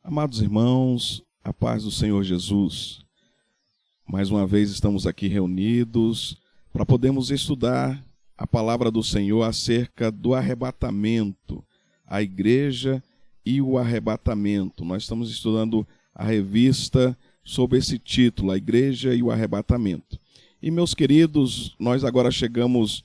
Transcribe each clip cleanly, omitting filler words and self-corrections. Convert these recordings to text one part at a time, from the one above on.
Amados irmãos, a paz do Senhor Jesus. Mais uma vez estamos aqui reunidos para podermos estudar a palavra do Senhor acerca do arrebatamento, a igreja e o arrebatamento. Nós estamos estudando a revista sob esse título, a igreja e o arrebatamento. E meus queridos, nós agora chegamos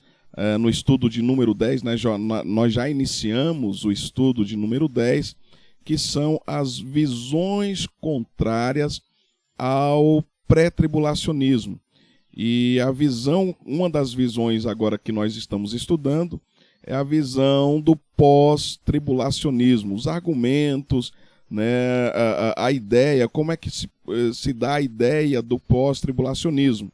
no estudo de número 10, né? Nós já iniciamos o estudo de número 10, que são as visões contrárias ao pré-tribulacionismo. E a visão, uma das visões agora que nós estamos estudando, é a visão do pós-tribulacionismo, os argumentos, né, a ideia, como é que se dá a ideia do pós-tribulacionismo.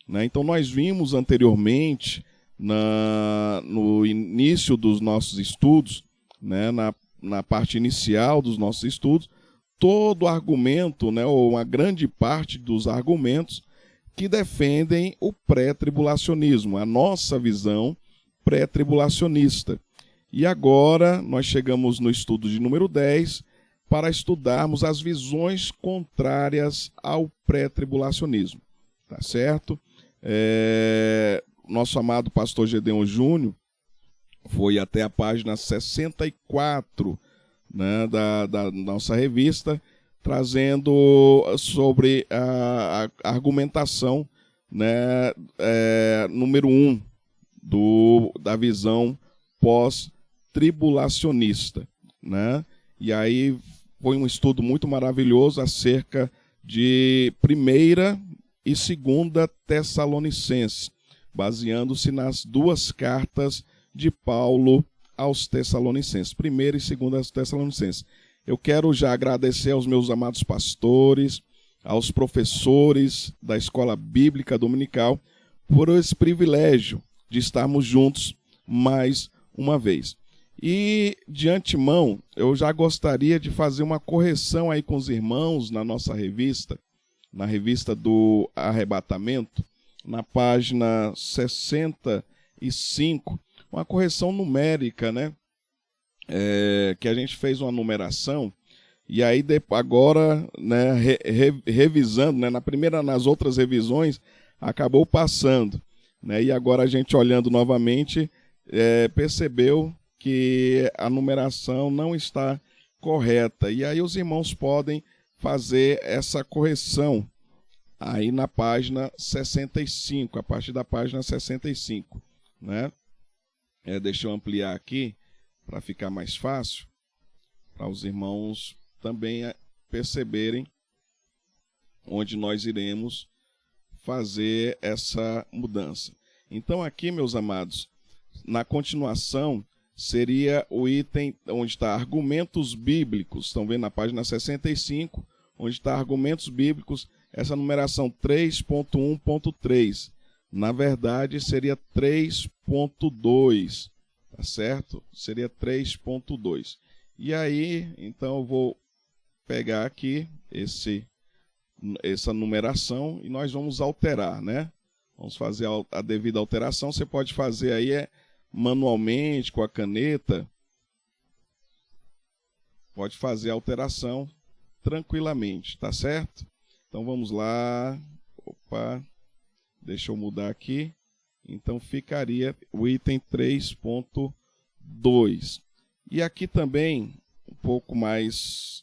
Né? Então nós vimos anteriormente, no início dos nossos estudos, né, na parte inicial dos nossos estudos, todo argumento, né, ou uma grande parte dos argumentos que defendem o pré-tribulacionismo, a nossa visão pré-tribulacionista. E agora nós chegamos no estudo de número 10 para estudarmos as visões contrárias ao pré-tribulacionismo. Tá certo? Nosso amado pastor Gedeon Júnior foi até a página 64, né, da nossa revista, trazendo sobre a argumentação, né, número 1 da visão pós-tribulacionista. Né? E aí foi um estudo muito maravilhoso acerca de 1ª e 2ª Tessalonicenses, baseando-se nas duas cartas de Paulo aos Tessalonicenses, 1ª e 2ª Tessalonicenses. Eu quero já agradecer aos meus amados pastores, aos professores da Escola Bíblica Dominical, por esse privilégio de estarmos juntos mais uma vez. E, de antemão, eu já gostaria de fazer uma correção aí com os irmãos na nossa revista, na revista do Arrebatamento, na página 65, uma correção numérica, né? Que a gente fez uma numeração, e aí agora, né, revisando, né, nas outras revisões, acabou passando. Né, e agora a gente olhando novamente, percebeu que a numeração não está correta. E aí os irmãos podem fazer essa correção aí na página 65, a partir da página 65. Né? Deixa eu ampliar aqui para ficar mais fácil, para os irmãos também perceberem onde nós iremos fazer essa mudança. Então aqui, meus amados, na continuação seria o item onde está argumentos bíblicos. Estão vendo na página 65, onde está argumentos bíblicos, essa numeração 3.1.3. Na verdade, seria 3.2, tá certo? Seria 3.2. E aí, então eu vou pegar aqui essa numeração e nós vamos alterar, né? Vamos fazer a devida alteração. Você pode fazer aí manualmente, com a caneta. Pode fazer a alteração tranquilamente, tá certo? Então vamos lá. Opa! Deixa eu mudar aqui. Então ficaria o item 3.2. E aqui também, um pouco mais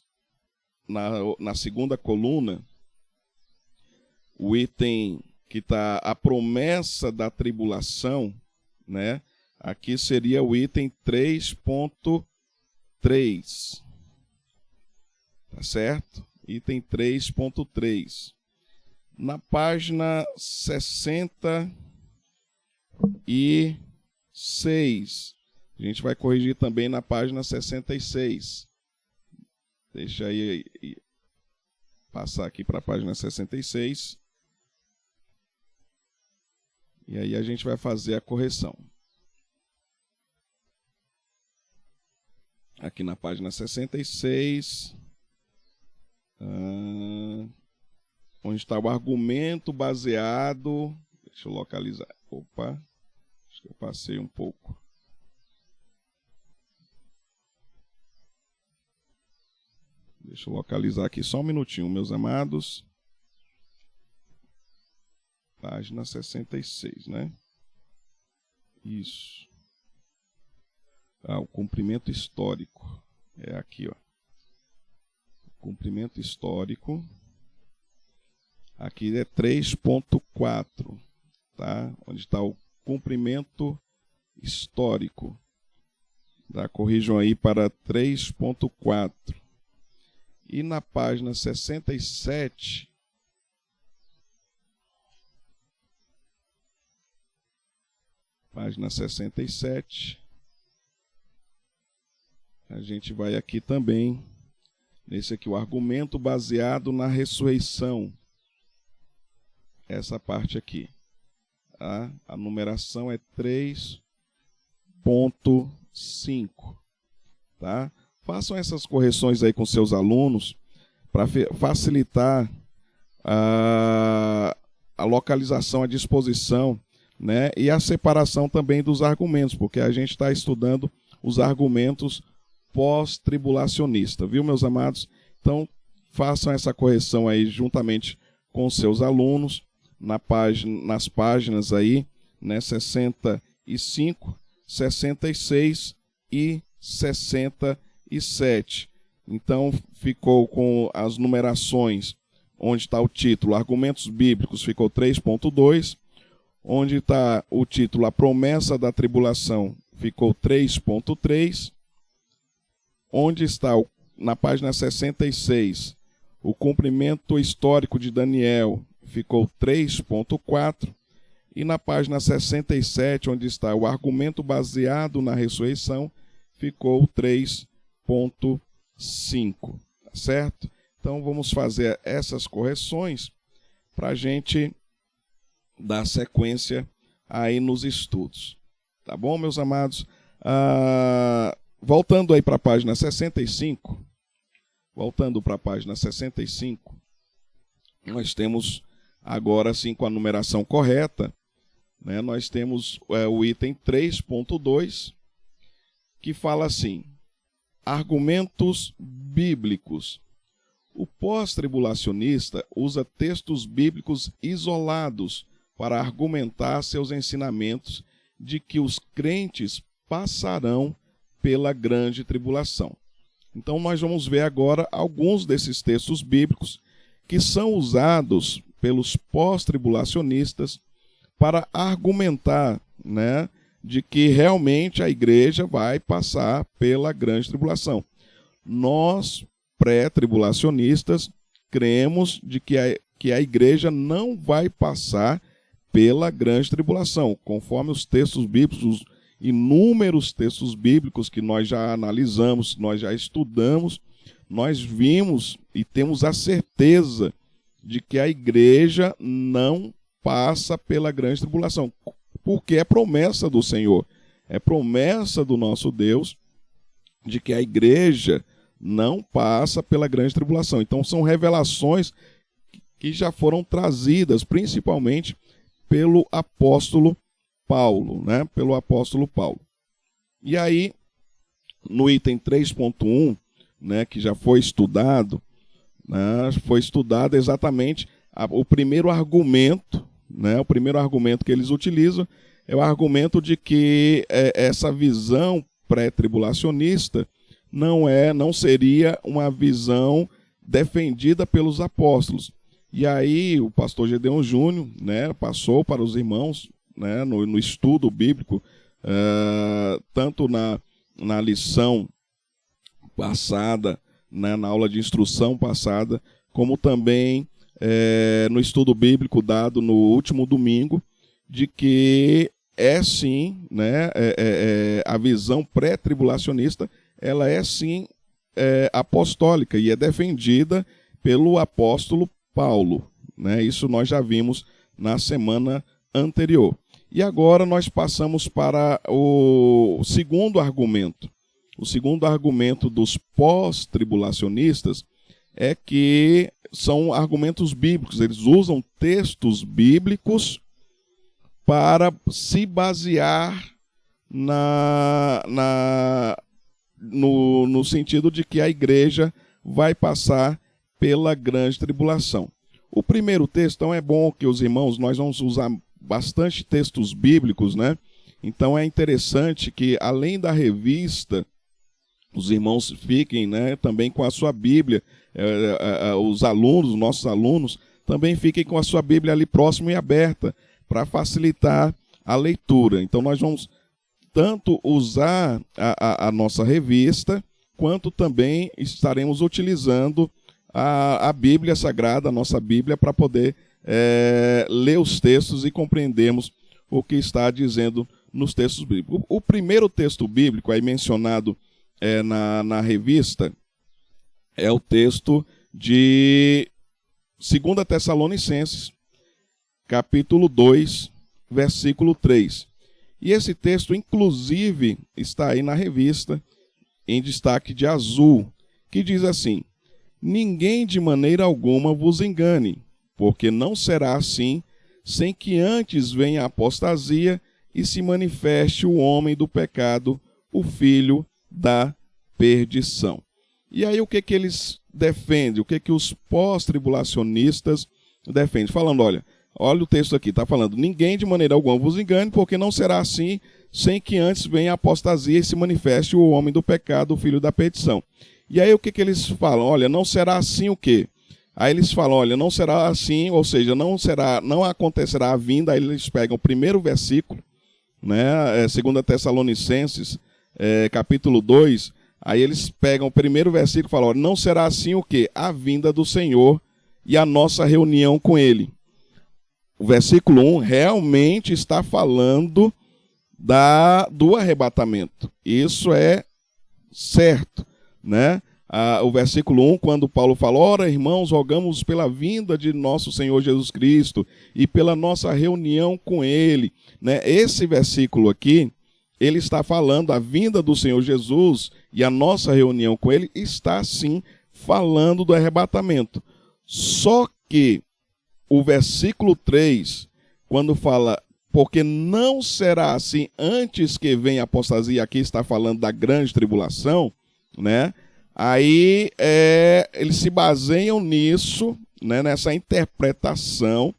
na segunda coluna, o item que está a promessa da tribulação, né? Aqui seria o item 3.3. Tá certo? Item 3.3. Na página 66, a gente vai corrigir também na página 66. Deixa aí passar aqui para a página 66. E aí a gente vai fazer a correção. Aqui na página 66. Onde está o argumento baseado... Deixa eu localizar. Opa, acho que eu passei um pouco. Deixa eu localizar aqui só um minutinho, meus amados. Página 66, né? Isso. O cumprimento histórico. É aqui, ó. Cumprimento histórico. Aqui é 3.4, tá? Onde está o cumprimento histórico. Tá? Corrijam aí para 3.4. E na página 67, a gente vai aqui também, nesse aqui, o argumento baseado na ressurreição. Essa parte aqui. Tá? A numeração é 3.5. Tá? Façam essas correções aí com seus alunos para facilitar a localização, a disposição, né? E a separação também dos argumentos, porque a gente está estudando os argumentos pós-tribulacionistas, viu, meus amados? Então, façam essa correção aí juntamente com seus alunos nas páginas aí, né, 65, 66 e 67. Então, ficou com as numerações, onde está o título, Argumentos Bíblicos, ficou 3.2. Onde está o título, A Promessa da Tribulação, ficou 3.3. Onde está, na página 66, o cumprimento histórico de Daniel, ficou 3.4. E na página 67, onde está o argumento baseado na ressurreição, ficou 3.5. Tá certo? Então vamos fazer essas correções para a gente dar sequência aí nos estudos. Tá bom, meus amados? Voltando aí para a página 65, nós temos agora sim com a numeração correta, né, nós temos o item 3.2, que fala assim: argumentos bíblicos. O pós-tribulacionista usa textos bíblicos isolados para argumentar seus ensinamentos de que os crentes passarão pela grande tribulação. Então nós vamos ver agora alguns desses textos bíblicos que são usados pelos pós-tribulacionistas para argumentar, né, de que realmente a igreja vai passar pela grande tribulação. Nós, pré-tribulacionistas, cremos de que a igreja não vai passar pela grande tribulação, conforme os textos bíblicos, os inúmeros textos bíblicos que nós já analisamos, nós já estudamos, nós vimos e temos a certeza de que a igreja não passa pela grande tribulação, porque é promessa do Senhor, é promessa do nosso Deus de que a igreja não passa pela grande tribulação. Então são revelações que já foram trazidas principalmente pelo apóstolo Paulo, né? Pelo apóstolo Paulo. E aí, no item 3.1, né, que já foi estudado, né, foi estudado exatamente o primeiro argumento, né? O primeiro argumento que eles utilizam é o argumento de que essa visão pré-tribulacionista não seria uma visão defendida pelos apóstolos. E aí o pastor Gedeon Júnior, né, passou para os irmãos, né, no estudo bíblico, tanto na lição passada, né, na aula de instrução passada, como também no estudo bíblico dado no último domingo, de que sim, né, a visão pré-tribulacionista, ela é sim apostólica e é defendida pelo apóstolo Paulo, né? Isso nós já vimos na semana anterior. E agora nós passamos para o segundo argumento. O segundo argumento dos pós-tribulacionistas é que são argumentos bíblicos. Eles usam textos bíblicos para se basear no sentido de que a igreja vai passar pela grande tribulação. O primeiro texto, então é bom que os irmãos, nós vamos usar bastante textos bíblicos, né? Então é interessante que, além da revista, os irmãos fiquem, né, também com a sua Bíblia, os alunos, nossos alunos, também fiquem com a sua Bíblia ali próxima e aberta, para facilitar a leitura. Então nós vamos tanto usar a nossa revista, quanto também estaremos utilizando a Bíblia Sagrada, a nossa Bíblia, para poder ler os textos e compreendermos o que está dizendo nos textos bíblicos. O primeiro texto bíblico aí mencionado na revista é o texto de 2 Tessalonicenses, capítulo 2, versículo 3. E esse texto, inclusive, está aí na revista, em destaque de azul, que diz assim: ninguém de maneira alguma vos engane, porque não será assim, sem que antes venha a apostasia e se manifeste o homem do pecado, o filho da perdição. E aí o que eles defendem? O que os pós-tribulacionistas defendem? Falando, olha o texto aqui, está falando: ninguém de maneira alguma vos engane, porque não será assim, sem que antes venha a apostasia e se manifeste o homem do pecado, o filho da perdição. E aí o que eles falam? Olha, não será assim o quê? Aí eles falam, olha, não será assim, ou seja, não acontecerá a vinda. Aí eles pegam o primeiro versículo, né, 2 Tessalonicenses, capítulo 2, aí eles pegam o primeiro versículo e falam, olha, não será assim o quê? A vinda do Senhor e a nossa reunião com Ele. O versículo 1 realmente está falando do arrebatamento. Isso é certo, né? O versículo 1, quando Paulo fala, ora, irmãos, rogamos pela vinda de nosso Senhor Jesus Cristo e pela nossa reunião com Ele, né? Esse versículo aqui, ele está falando, a vinda do Senhor Jesus e a nossa reunião com Ele está, sim, falando do arrebatamento. Só que o versículo 3, quando fala, porque não será assim antes que venha a apostasia, aqui está falando da grande tribulação, né? Aí eles se baseiam nisso, né, nessa interpretação,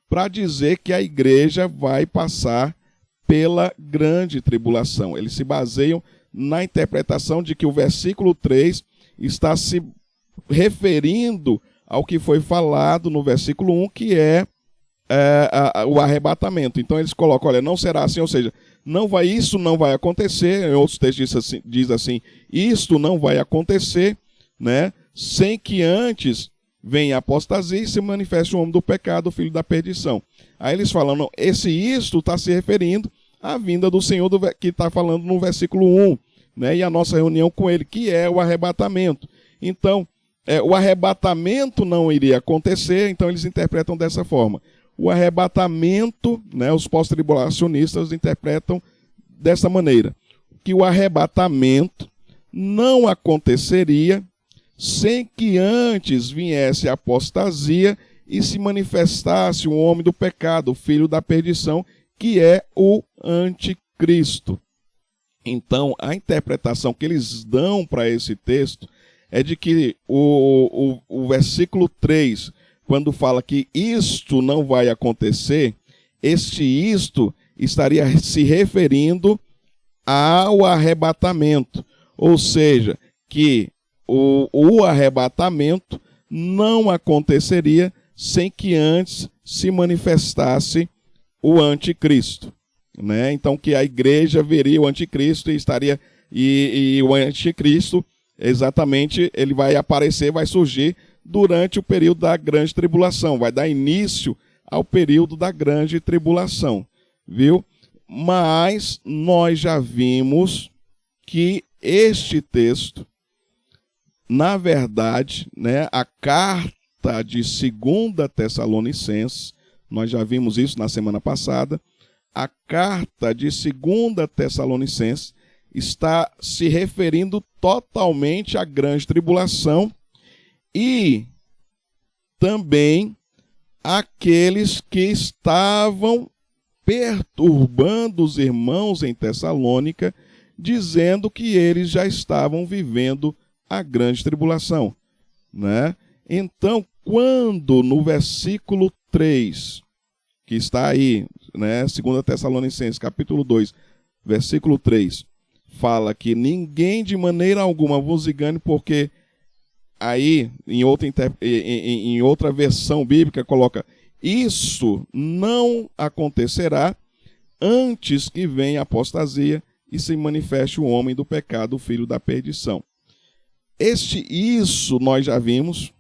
para dizer que a igreja vai passar pela grande tribulação. Eles se baseiam na interpretação de que o versículo 3 está se referindo ao que foi falado no versículo 1, que é o arrebatamento. Então eles colocam, olha, não será assim, ou seja, isso não vai acontecer. Em outros textos diz assim, isto não vai acontecer, né, sem que antes venha a apostasia e se manifeste o homem do pecado, o filho da perdição. Aí eles falam, não, isto está se referindo à vinda do Senhor, que está falando no versículo 1, né, e a nossa reunião com Ele, que é o arrebatamento. Então, o arrebatamento não iria acontecer, então eles interpretam dessa forma. O arrebatamento, né, os pós-tribulacionistas interpretam dessa maneira, que o arrebatamento não aconteceria sem que antes viesse a apostasia e se manifestasse o homem do pecado, o filho da perdição, que é o anticristo. Então, a interpretação que eles dão para esse texto é de que o versículo 3, quando fala que isto não vai acontecer, isto estaria se referindo ao arrebatamento. Ou seja, que o arrebatamento não aconteceria sem que antes se manifestasse o anticristo, né? Então que a igreja veria o anticristo e o anticristo, exatamente, ele vai aparecer, vai surgir durante o período da grande tribulação, vai dar início ao período da grande tribulação, viu? Mas nós já vimos que este texto, na verdade, né, a carta de 2 Tessalonicenses, nós já vimos isso na semana passada, a carta de 2 Tessalonicenses está se referindo totalmente à grande tribulação e também àqueles que estavam perturbando os irmãos em Tessalônica, dizendo que eles já estavam vivendo a grande tribulação. né? Então, quando no versículo 3, que está aí, né, 2 Tessalonicenses, capítulo 2, versículo 3, fala que ninguém de maneira alguma vos engane, porque aí, em outra versão bíblica, coloca: isso não acontecerá antes que venha a apostasia e se manifeste o homem do pecado, o filho da perdição. Isso nós já vimos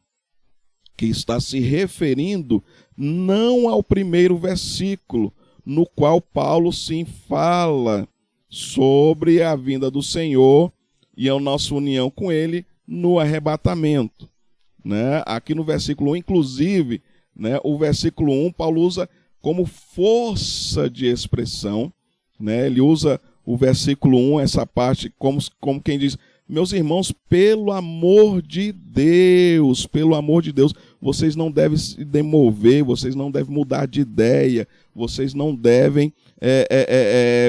que está se referindo não ao primeiro versículo, no qual Paulo sim fala sobre a vinda do Senhor e a nossa união com ele no arrebatamento, né? Aqui no versículo 1, inclusive, né, o versículo 1, Paulo usa como força de expressão, né? Ele usa o versículo 1, essa parte, como quem diz: meus irmãos, pelo amor de Deus, vocês não devem se demover, vocês não devem mudar de ideia, vocês não devem,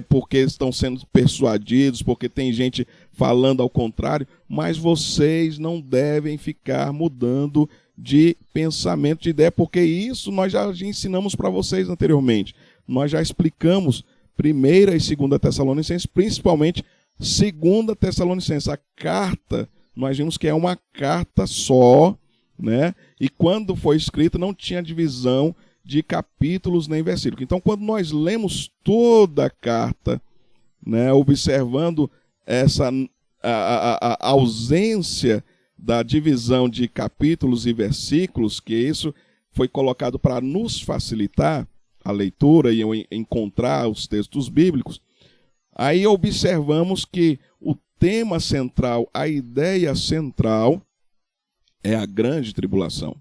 porque estão sendo persuadidos, porque tem gente falando ao contrário, mas vocês não devem ficar mudando de pensamento, de ideia, porque isso nós já ensinamos para vocês anteriormente. Nós já explicamos 1ª e 2ª Tessalonicenses, principalmente 2ª Tessalonicenses. A carta, nós vimos que é uma carta só, né? E quando foi escrita não tinha divisão de capítulos nem versículos. Então, quando nós lemos toda a carta, né, observando essa a ausência da divisão de capítulos e versículos, que isso foi colocado para nos facilitar a leitura e encontrar os textos bíblicos, aí observamos que o tema central, a ideia central, é a grande tribulação.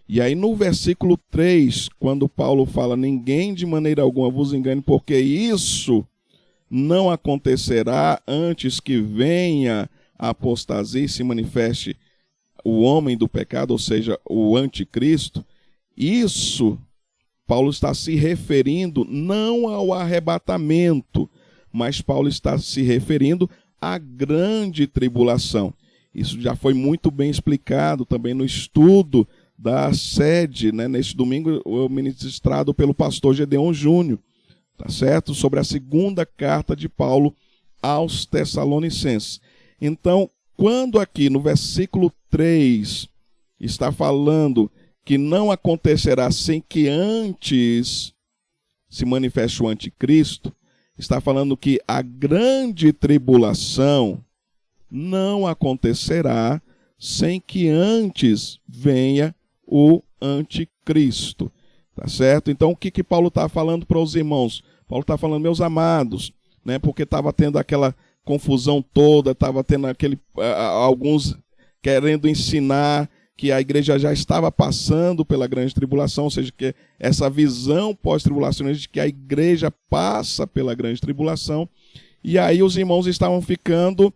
E aí no versículo 3, quando Paulo fala: ninguém de maneira alguma vos engane, porque isso não acontecerá antes que venha a apostasia e se manifeste o homem do pecado, ou seja, o anticristo. Isso, Paulo está se referindo não ao arrebatamento, mas Paulo está se referindo à grande tribulação. Isso já foi muito bem explicado também no estudo da sede, né? Neste domingo, ministrado pelo pastor Gedeon Júnior, tá certo? Sobre a 2ª carta de Paulo aos Tessalonicenses. Então, quando aqui no versículo 3 está falando que não acontecerá sem que antes se manifeste o anticristo, está falando que a grande tribulação não acontecerá sem que antes venha o anticristo. Tá certo? Então, o que Paulo está falando para os irmãos? Paulo está falando: meus amados, né, porque estava tendo aquela confusão toda, estava tendo alguns querendo ensinar que a igreja já estava passando pela grande tribulação, ou seja, que essa visão pós-tribulacionista de que a igreja passa pela grande tribulação, e aí os irmãos estavam ficando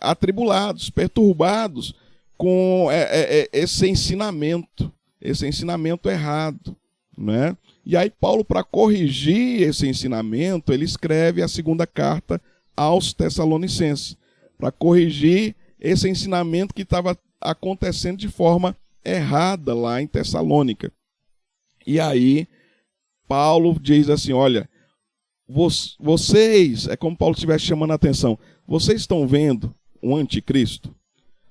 atribulados, perturbados com esse ensinamento errado, né? E aí Paulo, para corrigir esse ensinamento, ele escreve a 2ª carta aos Tessalonicenses, para corrigir esse ensinamento que estava acontecendo de forma errada lá em Tessalônica. E aí Paulo diz assim: olha, vocês, é como Paulo estivesse chamando a atenção, vocês estão vendo um anticristo?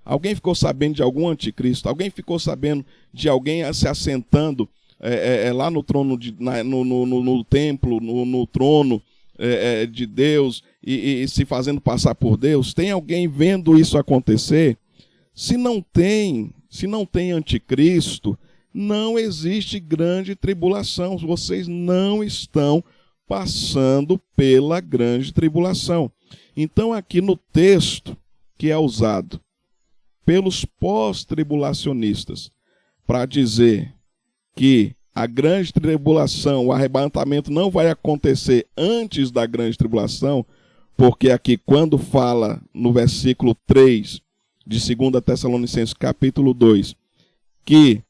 Alguém ficou sabendo de algum anticristo? Alguém ficou sabendo de alguém se assentando lá no trono, no templo, no trono de Deus e se fazendo passar por Deus? Tem alguém vendo isso acontecer? Se não tem anticristo, não existe grande tribulação. Vocês não estão passando pela grande tribulação. Então, aqui no texto que é usado pelos pós-tribulacionistas para dizer que a grande tribulação, o arrebatamento não vai acontecer antes da grande tribulação, porque aqui quando fala no versículo 3 de 2 Tessalonicenses capítulo 2, que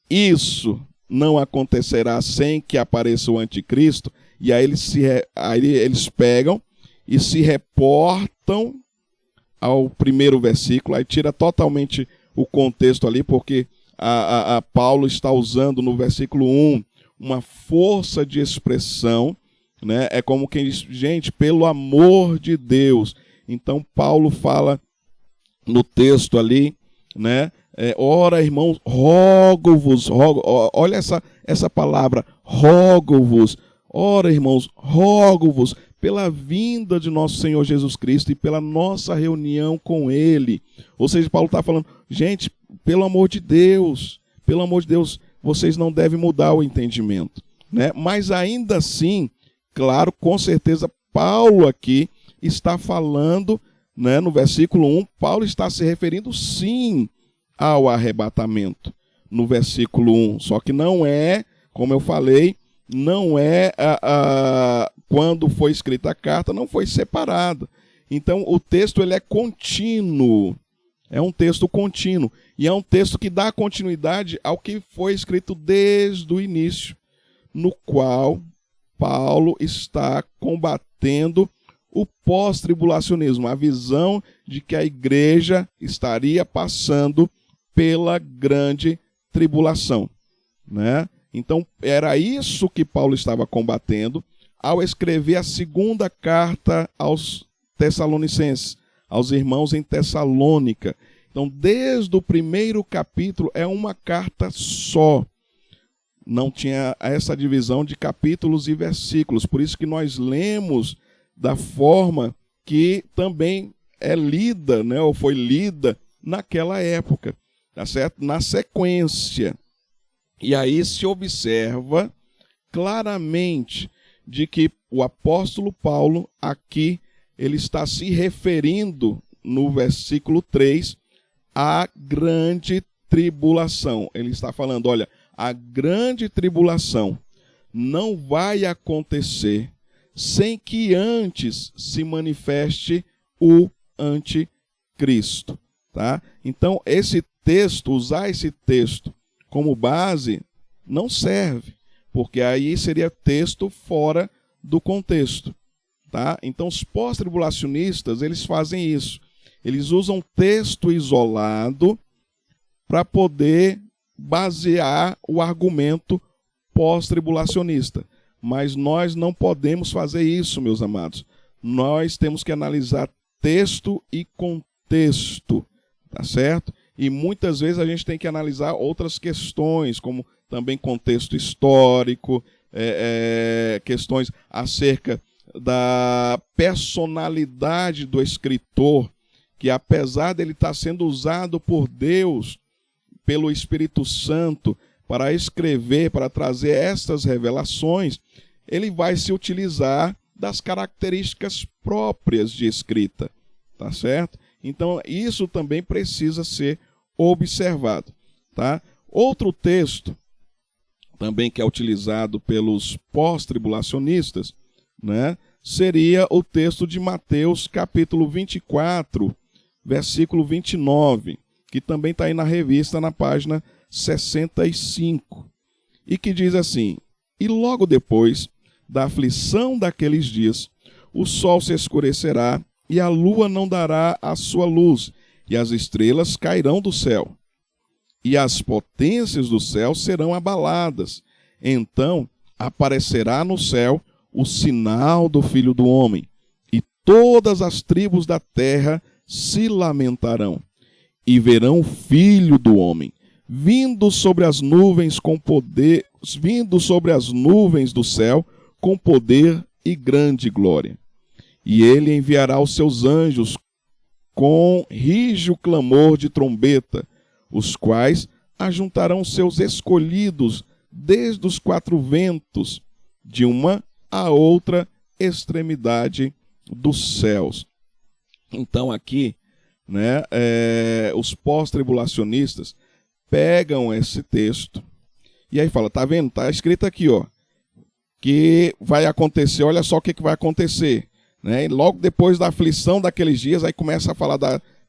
isso não acontecerá sem que apareça o anticristo, e aí eles pegam e se reportam ao primeiro versículo, aí tira totalmente o contexto ali, porque Paulo está usando no versículo 1 uma força de expressão, né? É como quem diz, gente, pelo amor de Deus. Então Paulo fala no texto ali, né? Ora, irmãos, rogo-vos, olha essa palavra, rogo-vos. Ora, irmãos, rogo-vos pela vinda de nosso Senhor Jesus Cristo e pela nossa reunião com Ele. Ou seja, Paulo está falando, gente, pelo amor de Deus, vocês não devem mudar o entendimento, né? Mas ainda assim, claro, com certeza, Paulo aqui está falando, né, no versículo 1, Paulo está se referindo sim ao arrebatamento, no versículo 1. Só que não é, como eu falei, não é quando foi escrita a carta, não foi separada. Então o texto ele é contínuo, é um texto contínuo, e é um texto que dá continuidade ao que foi escrito desde o início, no qual Paulo está combatendo o pós-tribulacionismo, a visão de que a igreja estaria passando pela grande tribulação, né? Então, era isso que Paulo estava combatendo ao escrever a segunda carta aos Tessalonicenses, aos irmãos em Tessalônica. Então, desde o primeiro capítulo, é uma carta só. Não tinha essa divisão de capítulos e versículos. Por isso que nós lemos da forma que também é lida, né, ou foi lida naquela época, tá certo? Na sequência. E aí se observa claramente de que o apóstolo Paulo aqui ele está se referindo no versículo 3 à grande tribulação. Ele está falando, olha, a grande tribulação não vai acontecer sem que antes se manifeste o anticristo, tá? Então, usar esse texto como base não serve, porque aí seria texto fora do contexto, tá? Então, os pós-tribulacionistas, eles fazem isso. Eles usam texto isolado para poder basear o argumento pós-tribulacionista. Mas nós não podemos fazer isso, meus amados. Nós temos que analisar texto e contexto, tá certo? E muitas vezes a gente tem que analisar outras questões, como também contexto histórico, questões acerca da personalidade do escritor, que apesar dele estar sendo usado por Deus, pelo Espírito Santo, para escrever, para trazer estas revelações, ele vai se utilizar das características próprias de escrita, tá certo? Então, isso também precisa ser observado, tá? Outro texto, também que é utilizado pelos pós-tribulacionistas, né, seria o texto de Mateus, capítulo 24, versículo 29, que também está aí na revista, na página 65, e que diz assim: e logo depois da aflição daqueles dias, o sol se escurecerá, e a lua não dará a sua luz, e as estrelas cairão do céu, e as potências do céu serão abaladas. Então aparecerá no céu o sinal do Filho do Homem, e todas as tribos da terra se lamentarão, e verão o Filho do Homem vindo sobre as nuvens do céu com poder e grande glória. E ele enviará os seus anjos com rígido clamor de trombeta, os quais ajuntarão seus escolhidos desde os quatro ventos, de uma a outra extremidade dos céus. Então aqui, né, os pós-tribulacionistas pegam esse texto e aí fala, tá vendo? Tá escrito aqui, ó, que vai acontecer, olha só o que vai acontecer, né? E logo depois da aflição daqueles dias, aí começa a falar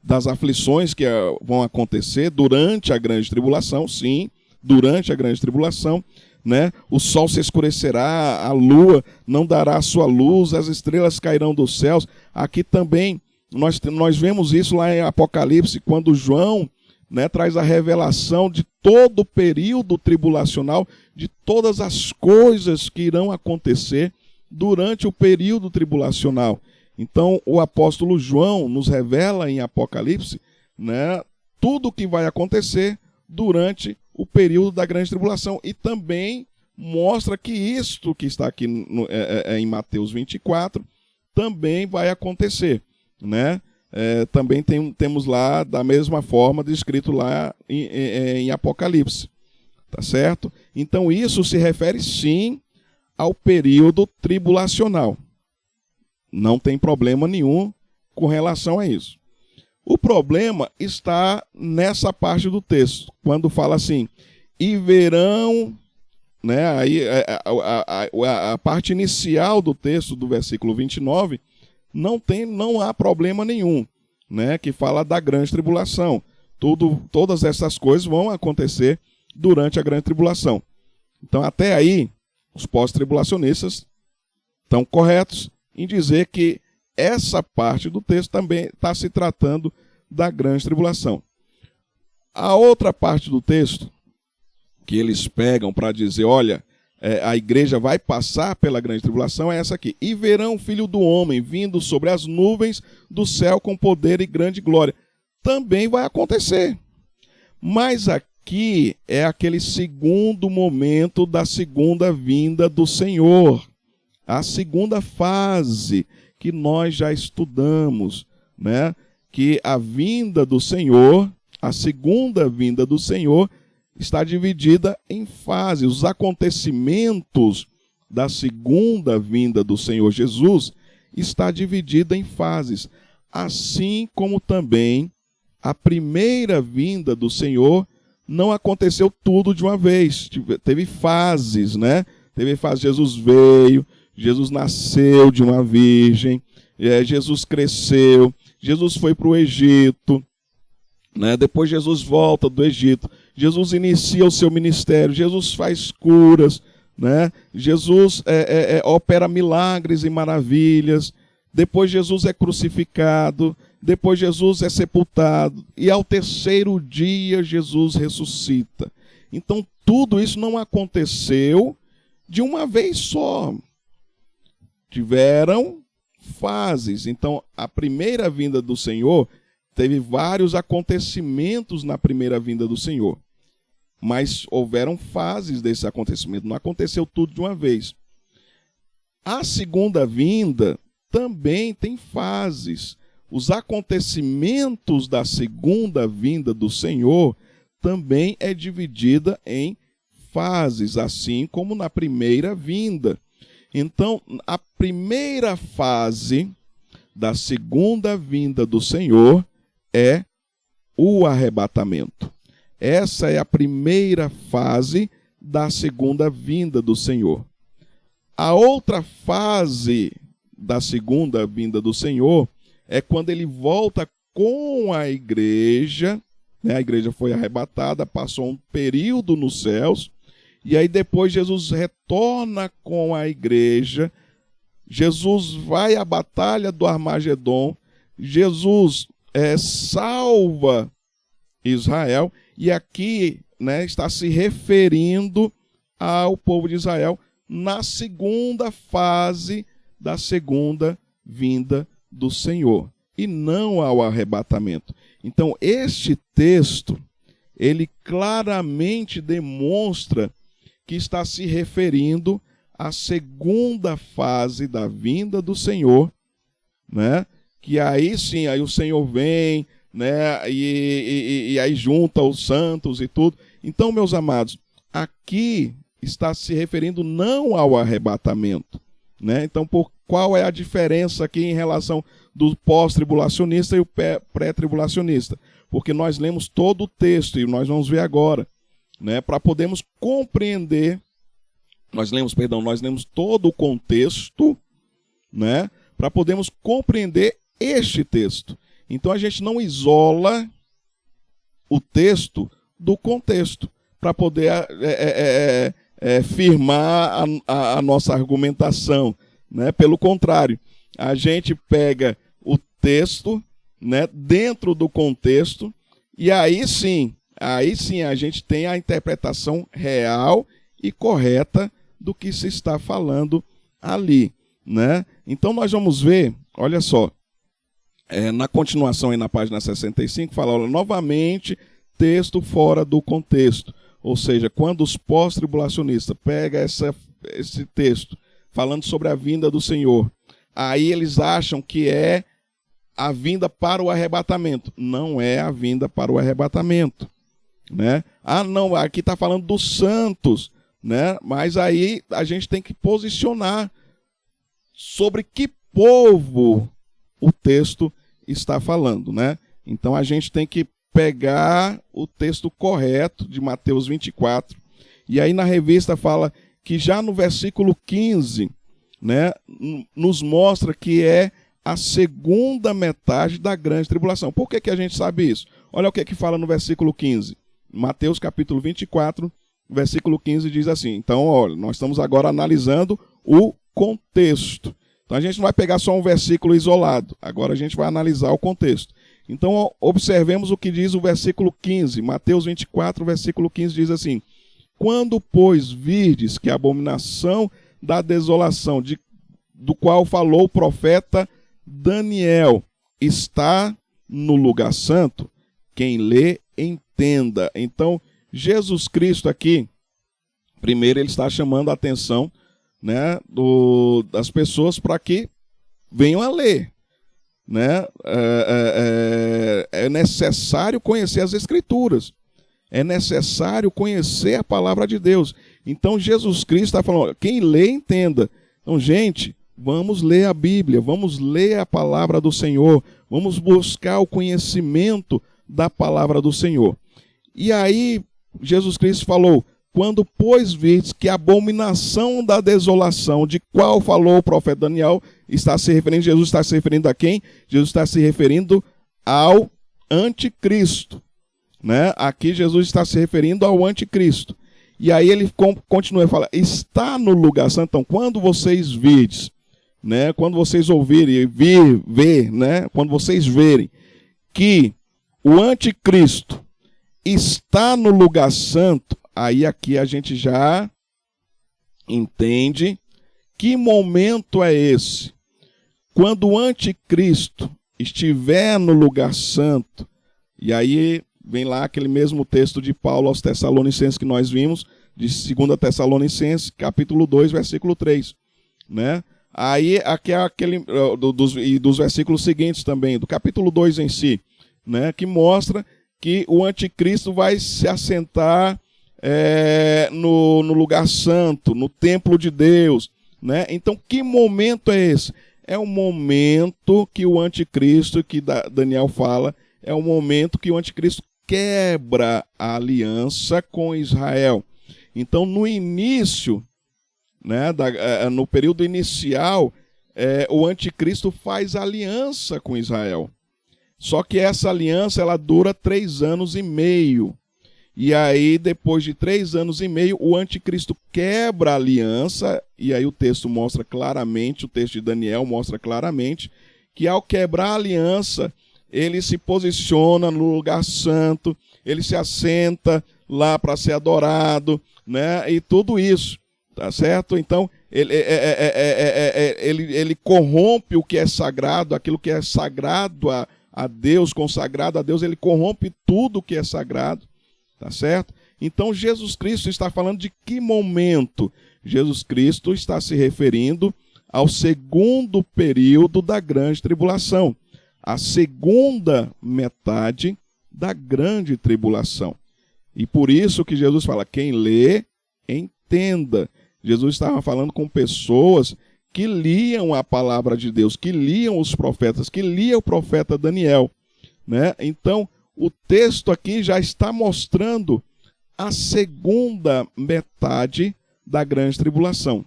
das aflições que vão acontecer durante a grande tribulação, sim, durante a grande tribulação, né? O sol se escurecerá, a lua não dará a sua luz, as estrelas cairão dos céus. Aqui também Nós vemos isso lá em Apocalipse, quando João, né, traz a revelação de todo o período tribulacional, de todas as coisas que irão acontecer durante o período tribulacional. Então, o apóstolo João nos revela em Apocalipse, né, tudo o que vai acontecer durante o período da grande tribulação. E também mostra que isto que está aqui em Mateus 24 também vai acontecer, né? Também temos lá, da mesma forma, descrito lá em Apocalipse. Tá certo? Então, isso se refere, sim, ao período tribulacional. Não tem problema nenhum com relação a isso. O problema está nessa parte do texto, quando fala assim, e verão, né, aí, a parte inicial do texto, do versículo 29, não há problema nenhum, né, que fala da grande tribulação. Todas essas coisas vão acontecer durante a grande tribulação. Então, até aí, os pós-tribulacionistas estão corretos em dizer que essa parte do texto também está se tratando da grande tribulação. A outra parte do texto, que eles pegam para dizer, olha, a igreja vai passar pela grande tribulação, é essa aqui. E verão o Filho do Homem vindo sobre as nuvens do céu com poder e grande glória. Também vai acontecer. Mas aqui é aquele segundo momento da segunda vinda do Senhor. A segunda fase que nós já estudamos, né? Que a vinda do Senhor, a segunda vinda do Senhor, está dividida em fases. Os acontecimentos da segunda vinda do Senhor Jesus está dividida em fases. Assim como também a primeira vinda do Senhor não aconteceu tudo de uma vez. Teve fases, né? Teve fases. Jesus veio, Jesus nasceu de uma virgem, Jesus cresceu, Jesus foi para o Egito, né? Depois Jesus volta do Egito, Jesus inicia o seu ministério, Jesus faz curas, né? Jesus opera milagres e maravilhas, depois Jesus é crucificado, depois Jesus é sepultado, e ao terceiro dia Jesus ressuscita. Então tudo isso não aconteceu de uma vez só. Tiveram fases. Então, a primeira vinda do Senhor teve vários acontecimentos na primeira vinda do Senhor. Mas houveram fases desse acontecimento. Não aconteceu tudo de uma vez. A segunda vinda também tem fases. Os acontecimentos da segunda vinda do Senhor também é dividida em fases, assim como na primeira vinda. Então, a primeira fase da segunda vinda do Senhor é o arrebatamento. Essa é a primeira fase da segunda vinda do Senhor. A outra fase da segunda vinda do Senhor é quando ele volta com a igreja, né? A igreja foi arrebatada, passou um período nos céus, e aí depois Jesus retorna com a igreja, Jesus vai à batalha do Armagedon, Jesus salva Israel, e aqui, né, está se referindo ao povo de Israel na segunda fase da segunda vinda do Senhor, e não ao arrebatamento. Então, este texto, ele claramente demonstra que está se referindo à segunda fase da vinda do Senhor, né? Que aí sim, aí o Senhor vem, né? E aí junta os santos e tudo. Então, meus amados, aqui está se referindo não ao arrebatamento, né? Então, qual é a diferença aqui em relação do pós-tribulacionista e o pré-tribulacionista? Porque nós lemos todo o texto e nós vamos ver agora, né, para podermos compreender, nós lemos todo o contexto, né, para podermos compreender este texto. Então a gente não isola o texto do contexto para poder firmar a nossa argumentação, né? Pelo contrário, a gente pega texto, né, dentro do contexto, e aí sim a gente tem a interpretação real e correta do que se está falando ali, né? Então nós vamos ver, olha só, na continuação aí na página 65, fala, olha, novamente, texto fora do contexto. Ou seja, quando os pós-tribulacionistas pegam esse texto falando sobre a vinda do Senhor, aí eles acham que é a vinda para o arrebatamento. Não é a vinda para o arrebatamento, né? Ah, não, aqui está falando dos santos, né? Mas aí a gente tem que posicionar sobre que povo o texto está falando, né? Então a gente tem que pegar o texto correto de Mateus 24, e aí na revista fala que já no versículo 15, né, nos mostra que é a segunda metade da grande tribulação. Por que a gente sabe isso? Olha o que fala no versículo 15. Mateus capítulo 24, versículo 15 diz assim, então, olha, nós estamos agora analisando o contexto. Então a gente não vai pegar só um versículo isolado, agora a gente vai analisar o contexto. Então observemos o que diz o versículo 15, Mateus 24, versículo 15 diz assim, quando, pois, virdes que a abominação da desolação, do qual falou o profeta Daniel, está no lugar santo, quem lê, entenda. Então, Jesus Cristo aqui, primeiro ele está chamando a atenção, né, das pessoas para que venham a ler, né? É necessário conhecer as Escrituras, é necessário conhecer a palavra de Deus. Então Jesus Cristo está falando, quem lê, entenda. Então, gente, vamos ler a Bíblia, vamos ler a palavra do Senhor, vamos buscar o conhecimento da palavra do Senhor. E aí Jesus Cristo falou, quando, pois, virdes que a abominação da desolação, de qual falou o profeta Daniel, está se referindo, Jesus está se referindo a quem? Jesus está se referindo ao anticristo, né? Aqui Jesus está se referindo ao anticristo. E aí ele continua a falar, está no lugar santo. Então, quando vocês virdes, né? Quando vocês ouvirem, ver, né? Quando vocês verem que o anticristo está no lugar santo, aí aqui a gente já entende que momento é esse. Quando o anticristo estiver no lugar santo, e aí vem lá aquele mesmo texto de Paulo aos Tessalonicenses que nós vimos, de 2 Tessalonicenses, capítulo 2, versículo 3, né? Aí aqui é aquele dos versículos seguintes também, do capítulo 2 em si, né? Que mostra que o anticristo vai se assentar no lugar santo, no templo de Deus, né? Então, que momento é esse? É o momento que o anticristo, que Daniel fala, é o momento que o anticristo quebra a aliança com Israel. Então, no início, né, no período inicial, o anticristo faz aliança com Israel. Só que essa aliança ela dura 3 anos e meio. E aí, depois de 3 anos e meio, o anticristo quebra a aliança, e aí o texto mostra claramente, o texto de Daniel mostra claramente, que ao quebrar a aliança, ele se posiciona no lugar santo, ele se assenta lá para ser adorado, né? E tudo isso, tá certo? Então, ele corrompe o que é sagrado, aquilo que é sagrado a Deus, consagrado a Deus, ele corrompe tudo que é sagrado. Tá certo? Então Jesus Cristo está falando de que momento? Jesus Cristo está se referindo ao segundo período da grande tribulação, a segunda metade da grande tribulação. E por isso que Jesus fala, quem lê, entenda. Jesus estava falando com pessoas que liam a palavra de Deus, que liam os profetas, que liam o profeta Daniel, né? Então, o texto aqui já está mostrando a segunda metade da grande tribulação.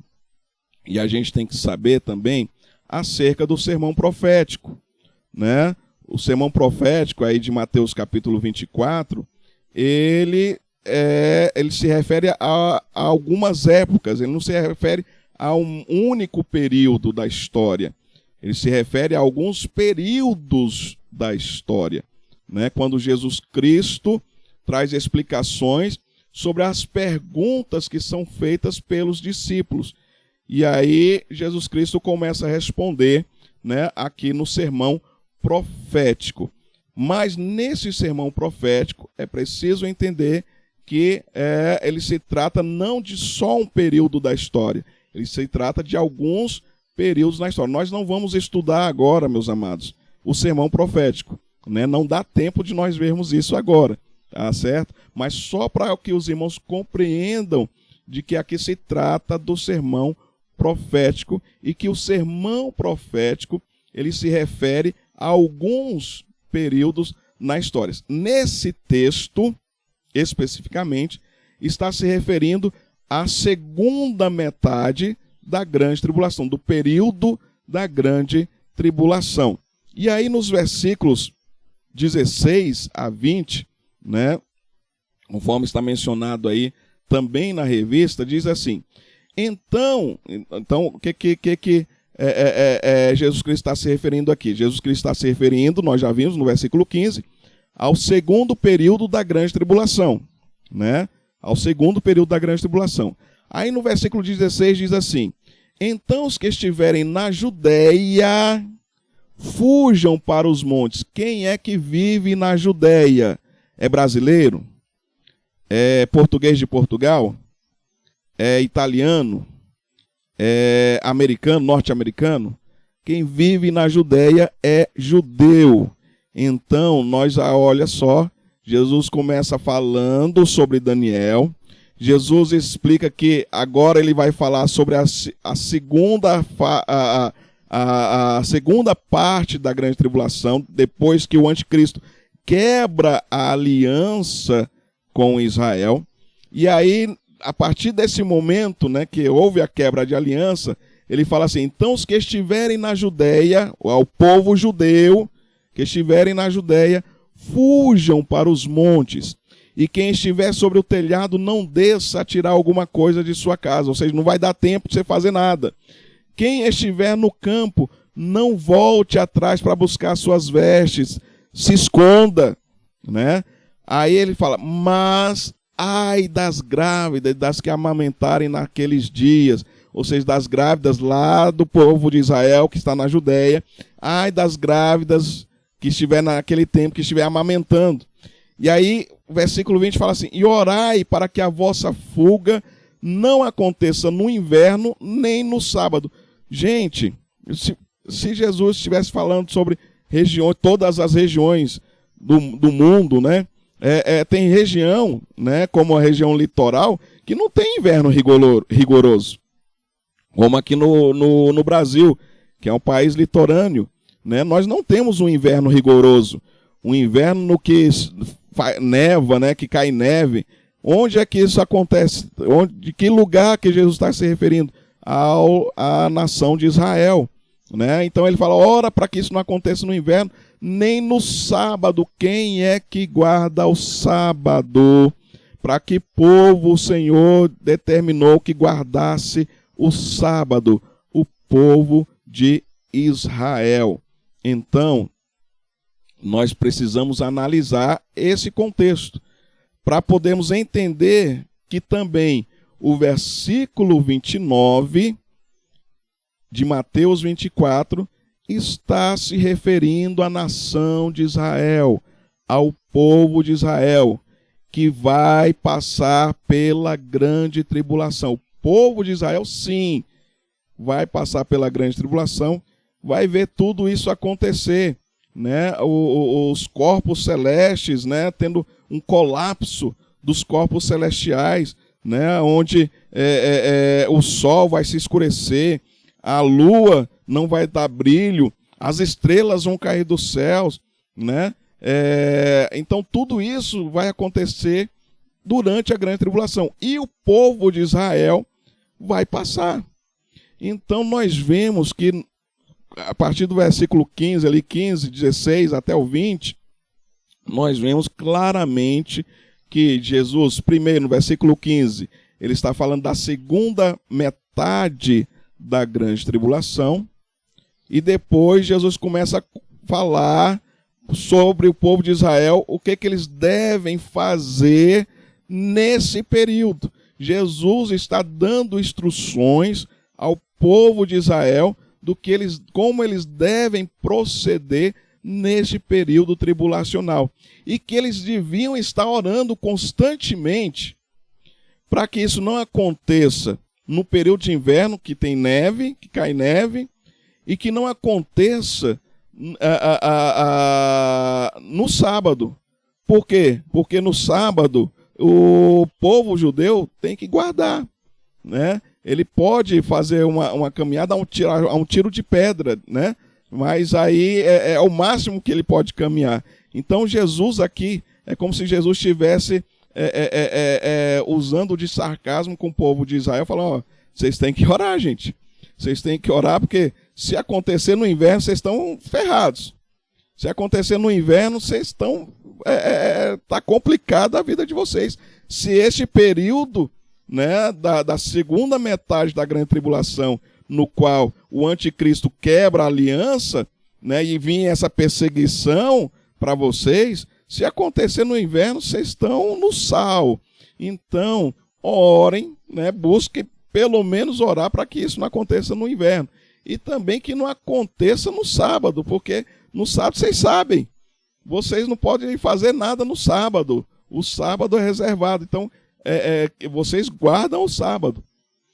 E a gente tem que saber também acerca do sermão profético, né? O sermão profético aí de Mateus capítulo 24, ele se refere a algumas épocas, ele não se refere a um único período da história. Ele se refere a alguns períodos da história, né? Quando Jesus Cristo traz explicações sobre as perguntas que são feitas pelos discípulos. E aí Jesus Cristo começa a responder, né, aqui no sermão profético. Mas nesse sermão profético é preciso entender que ele se trata não de só um período da história, ele se trata de alguns períodos na história. Nós não vamos estudar agora, meus amados, o sermão profético, né? Não dá tempo de nós vermos isso agora, tá certo? Mas só para que os irmãos compreendam de que aqui se trata do sermão profético e que o sermão profético ele se refere a alguns períodos na história. Nesse texto, especificamente, está se referindo à segunda metade da grande tribulação, do período da grande tribulação. E aí nos versículos 16 a 20, né, conforme está mencionado aí também na revista, diz assim: Então o que Jesus Cristo está se referindo aqui? Jesus Cristo está se referindo, nós já vimos no versículo 15, ao segundo período da grande tribulação, né? Ao segundo período da grande tribulação. Aí no versículo 16 diz assim: Então os que estiverem na Judéia fujam para os montes. Quem é que vive na Judéia? É brasileiro? É português de Portugal? É italiano? É americano, norte-americano? Quem vive na Judéia é judeu. Então, olha só, Jesus começa falando sobre Daniel. Jesus explica que agora ele vai falar sobre a segunda parte da grande tribulação, depois que o anticristo quebra a aliança com Israel. E aí, a partir desse momento, né, que houve a quebra de aliança, ele fala assim: então os que estiverem na Judéia, o povo judeu que estiverem na Judéia, fujam para os montes. E quem estiver sobre o telhado, não desça a tirar alguma coisa de sua casa. Ou seja, não vai dar tempo de você fazer nada. Quem estiver no campo, não volte atrás para buscar suas vestes. Se esconda, né? Aí ele fala: mas ai das grávidas, das que amamentarem naqueles dias. Ou seja, das grávidas lá do povo de Israel, que está na Judéia. Ai das grávidas que estiver naquele tempo, que estiver amamentando. E aí, o versículo 20 fala assim: e orai para que a vossa fuga não aconteça no inverno, nem no sábado. Gente, se Jesus estivesse falando sobre regiões, todas as regiões do mundo, né? Tem região, né, como a região litoral, que não tem inverno rigoroso. Como aqui no Brasil, que é um país litorâneo, né? Nós não temos um inverno rigoroso. Um inverno no que neva, né, que cai neve. Onde é que isso acontece? De que lugar que Jesus está se referindo? À nação de Israel, né? Então ele fala: ora para que isso não aconteça no inverno, nem no sábado. Quem é que guarda o sábado? Para que povo o Senhor determinou que guardasse o sábado? O povo de Israel. Então, nós precisamos analisar esse contexto para podermos entender que também o versículo 29 de Mateus 24 está se referindo à nação de Israel, ao povo de Israel, que vai passar pela grande tribulação. O povo de Israel, sim, vai passar pela grande tribulação, vai ver tudo isso acontecer, né? Os corpos celestes, né, tendo um colapso dos corpos celestiais, né, onde o sol vai se escurecer, a lua não vai dar brilho, as estrelas vão cair dos céus, né? Então tudo isso vai acontecer durante a grande tribulação. E o povo de Israel vai passar. Então nós vemos que a partir do versículo 15, ali 15, 16 até o 20, nós vemos claramente que Jesus, primeiro no versículo 15, ele está falando da segunda metade da grande tribulação. E depois Jesus começa a falar sobre o povo de Israel, o que eles devem fazer nesse período. Jesus está dando instruções ao povo de Israel como eles devem proceder nesse período tribulacional. E que eles deviam estar orando constantemente para que isso não aconteça no período de inverno, que tem neve, que cai neve, e que não aconteça no sábado. Por quê? Porque no sábado o povo judeu tem que guardar, né? Ele pode fazer uma caminhada a um tiro de pedra, né? Mas aí é o máximo que ele pode caminhar. Então Jesus aqui, é como se Jesus estivesse usando de sarcasmo com o povo de Israel, falando, ó, vocês têm que orar, gente. Vocês têm que orar, porque se acontecer no inverno, vocês estão ferrados. Se acontecer no inverno, vocês estão... Está complicada a vida de vocês. Se este período, né, da segunda metade da grande tribulação, no qual o anticristo quebra a aliança, né, e vinha essa perseguição para vocês, se acontecer no inverno, vocês estão no sal. Então, orem, né, busquem pelo menos orar para que isso não aconteça no inverno. E também que não aconteça no sábado, porque no sábado vocês sabem, vocês não podem fazer nada no sábado. O sábado é reservado, então vocês guardam o sábado.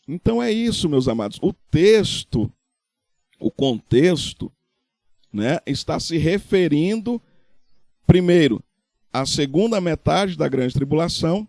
Então é isso, meus amados. O texto, o contexto, né, está se referindo, primeiro, à segunda metade da grande tribulação.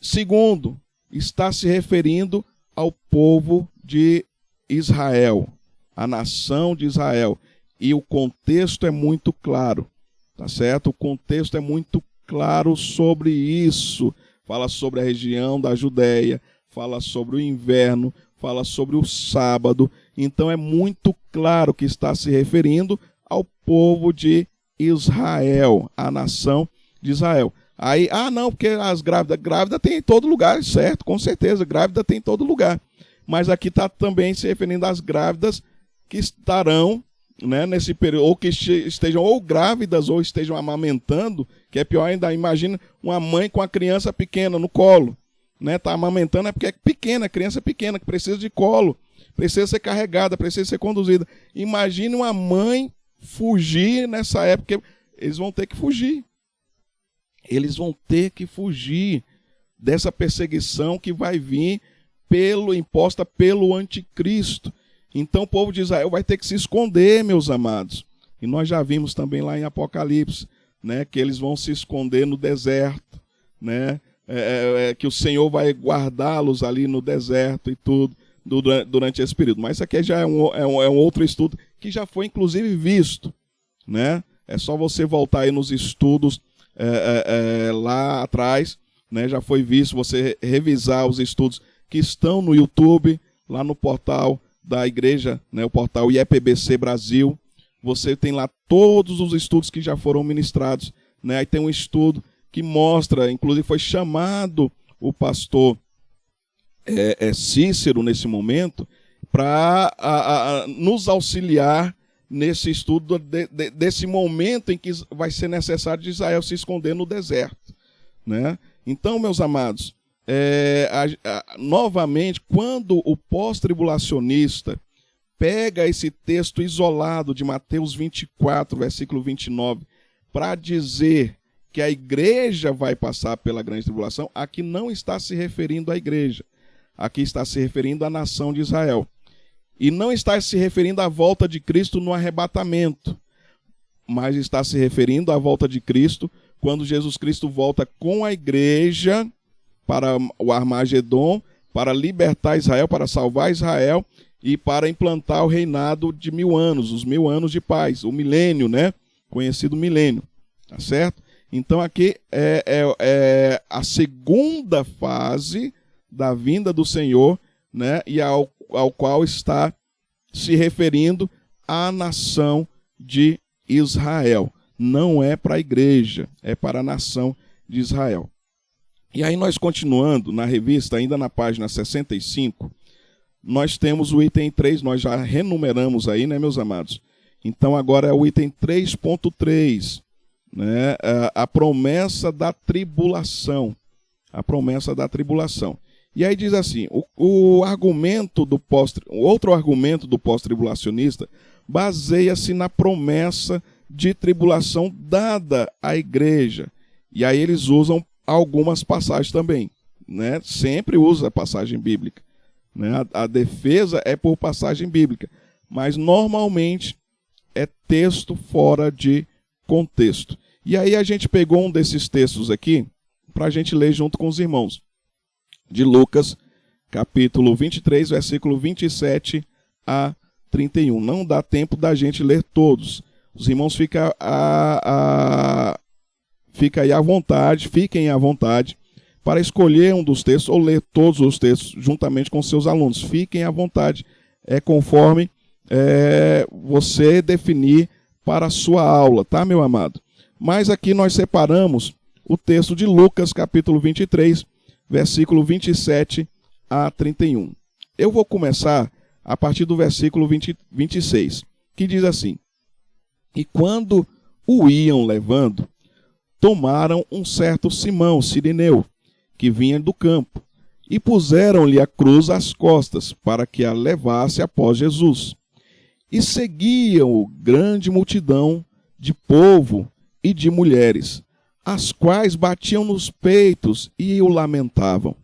Segundo, está se referindo ao povo de Israel, a nação de Israel. E o contexto é muito claro, tá certo? O contexto é muito claro sobre isso. Fala sobre a região da Judéia, fala sobre o inverno, fala sobre o sábado. Então é muito claro que está se referindo ao povo de Israel, a nação de Israel. Aí, não, porque as grávida tem em todo lugar, certo, com certeza, grávida tem em todo lugar. Mas aqui está também se referindo às grávidas que estarão, né, nesse período, ou que estejam ou grávidas ou estejam amamentando, que é pior ainda. Imagina uma mãe com a criança pequena no colo, né? Está amamentando porque é pequena, criança pequena, que precisa de colo, precisa ser carregada, precisa ser conduzida. Imagine uma mãe fugir nessa época, eles vão ter que fugir. Eles vão ter que fugir dessa perseguição que vai vir imposta pelo anticristo. Então o povo de Israel vai ter que se esconder, meus amados. E nós já vimos também lá em Apocalipse, né, que eles vão se esconder no deserto, né, que o Senhor vai guardá-los ali no deserto e tudo durante esse período. Mas isso aqui já é um outro estudo que já foi inclusive visto, né? É só você voltar aí nos estudos lá atrás, né? Já foi visto, você revisar os estudos que estão no YouTube, lá no portal da igreja, né, o portal IEPBC Brasil. Você tem lá todos os estudos que já foram ministrados, né? Aí tem um estudo que mostra, inclusive foi chamado o pastor Cícero nesse momento para nos auxiliar nesse estudo desse momento em que vai ser necessário de Israel se esconder no deserto, né? Então, meus amados, novamente, quando o pós-tribulacionista pega esse texto isolado de Mateus 24, versículo 29, para dizer que a igreja vai passar pela grande tribulação, aqui não está se referindo à igreja, aqui está se referindo à nação de Israel. E não está se referindo à volta de Cristo no arrebatamento, mas está se referindo à volta de Cristo quando Jesus Cristo volta com a igreja para o Armagedon, para libertar Israel, para salvar Israel e para implantar o reinado de 1000 anos, os 1000 anos de paz, o milênio, né? Conhecido milênio, tá certo? Então aqui é a segunda fase da vinda do Senhor, né? E ao qual está se referindo a nação de Israel. Não é para a igreja, é para a nação de Israel. E aí nós continuando na revista, ainda na página 65, nós temos o item 3, nós já renumeramos aí, né, meus amados? Então agora é o item 3.3, né? A promessa da tribulação. A promessa da tribulação. E aí diz assim, o outro argumento do pós-tribulacionista baseia-se na promessa de tribulação dada à igreja. E aí eles usam algumas passagens também, né? Sempre usa a passagem bíblica, né? A defesa é por passagem bíblica, mas normalmente é texto fora de contexto. E aí a gente pegou um desses textos aqui para a gente ler junto com os irmãos. De Lucas, capítulo 23, versículo 27 a 31. Não dá tempo da gente ler todos. Os irmãos fiquem aí à vontade para escolher um dos textos ou ler todos os textos juntamente com seus alunos. Fiquem à vontade, conforme você definir para a sua aula, tá, meu amado? Mas aqui nós separamos o texto de Lucas, capítulo 23, versículo 27 a 31. Eu vou começar a partir do versículo 26, que diz assim: E quando o iam levando, tomaram um certo Simão Cirineu, que vinha do campo, e puseram-lhe a cruz às costas, para que a levasse após Jesus. E seguiam-o grande multidão de povo e de mulheres, as quais batiam nos peitos e o lamentavam.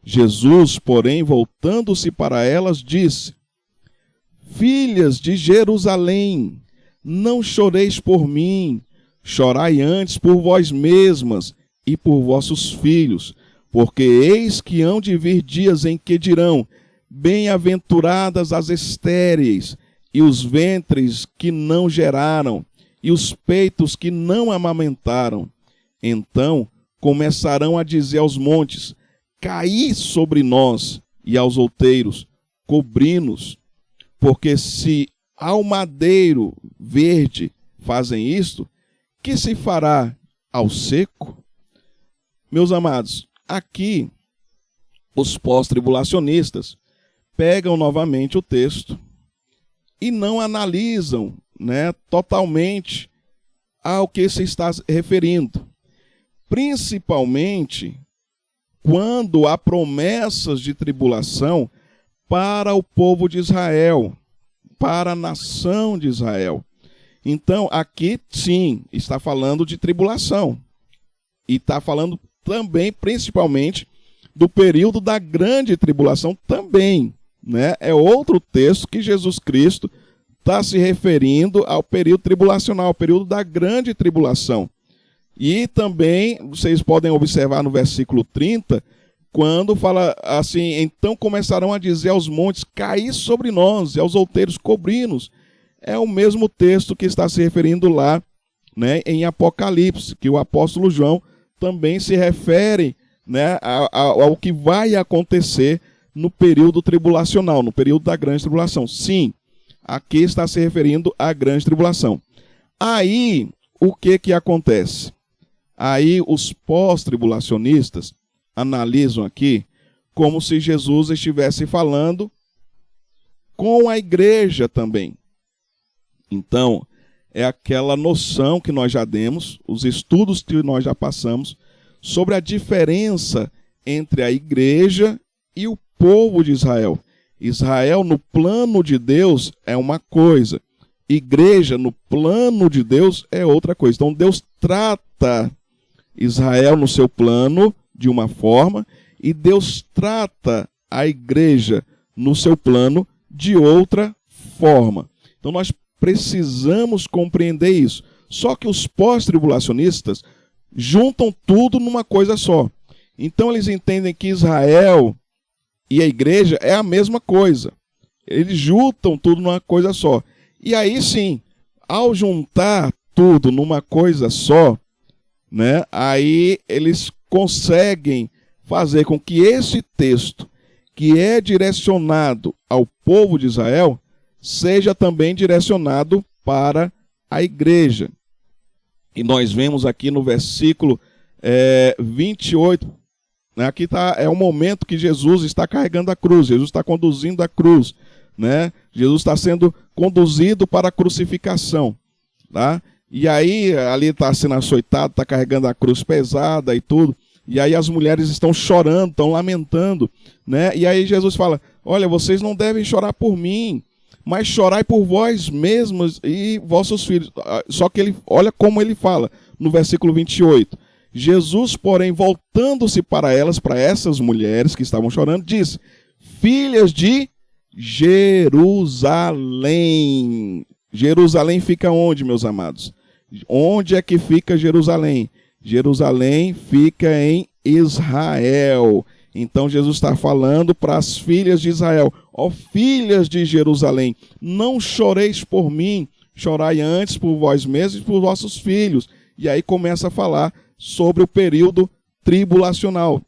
Jesus, porém, voltando-se para elas, disse: Filhas de Jerusalém, não choreis por mim, chorai antes por vós mesmas e por vossos filhos, porque eis que hão de vir dias em que dirão: Bem-aventuradas as estéreis, e os ventres que não geraram, e os peitos que não amamentaram. Então começarão a dizer aos montes: Caí sobre nós, e aos outeiros: Cobri-nos. Porque se ao madeiro verde fazem isto, que se fará ao seco? Meus amados, aqui os pós-tribulacionistas pegam novamente o texto e não analisam, né, totalmente ao que se está referindo. Principalmente quando há promessas de tribulação para o povo de Israel, para a nação de Israel. Então, aqui, sim, está falando de tribulação. E está falando também, principalmente, do período da grande tribulação também, né? É outro texto que Jesus Cristo está se referindo ao período tribulacional, ao período da grande tribulação. E também, vocês podem observar no versículo 30, quando fala assim: Então começarão a dizer aos montes: Caí sobre nós, e aos outeiros: Cobri-nos. É o mesmo texto que está se referindo lá, né, em Apocalipse, que o apóstolo João também se refere, né, ao que vai acontecer no período tribulacional, no período da grande tribulação. Sim, aqui está se referindo à grande tribulação. Aí, o que acontece? Aí os pós-tribulacionistas analisam aqui como se Jesus estivesse falando com a igreja também. Então, é aquela noção que nós já demos, os estudos que nós já passamos, sobre a diferença entre a igreja e o povo de Israel. Israel, no plano de Deus, é uma coisa. Igreja, no plano de Deus, é outra coisa. Então, Deus trata Israel no seu plano de uma forma, e Deus trata a igreja no seu plano de outra forma. Então, nós precisamos compreender isso. Só que os pós-tribulacionistas juntam tudo numa coisa só. Então eles entendem que Israel e a igreja é a mesma coisa. Eles juntam tudo numa coisa só. E aí sim, ao juntar tudo numa coisa só, né, aí eles conseguem fazer com que esse texto, que é direcionado ao povo de Israel, seja também direcionado para a igreja. E nós vemos aqui no versículo 28, né? Aqui é o momento que Jesus está carregando a cruz, Jesus está conduzindo a cruz, né? Jesus está sendo conduzido para a crucificação, tá? E aí, ali está sendo açoitado, está carregando a cruz pesada e tudo, e aí as mulheres estão chorando, estão lamentando, né? E aí Jesus fala, olha, vocês não devem chorar por mim, mas chorai por vós mesmos e vossos filhos. Só que olha como ele fala, no versículo 28. Jesus, porém, voltando-se para elas, para essas mulheres que estavam chorando, disse, filhas de Jerusalém. Jerusalém fica onde, meus amados? Onde é que fica Jerusalém? Jerusalém fica em Israel. Então Jesus está falando para as filhas de Israel, ó filhas de Jerusalém, não choreis por mim, chorai antes por vós mesmos e por vossos filhos. E aí começa a falar sobre o período tribulacional,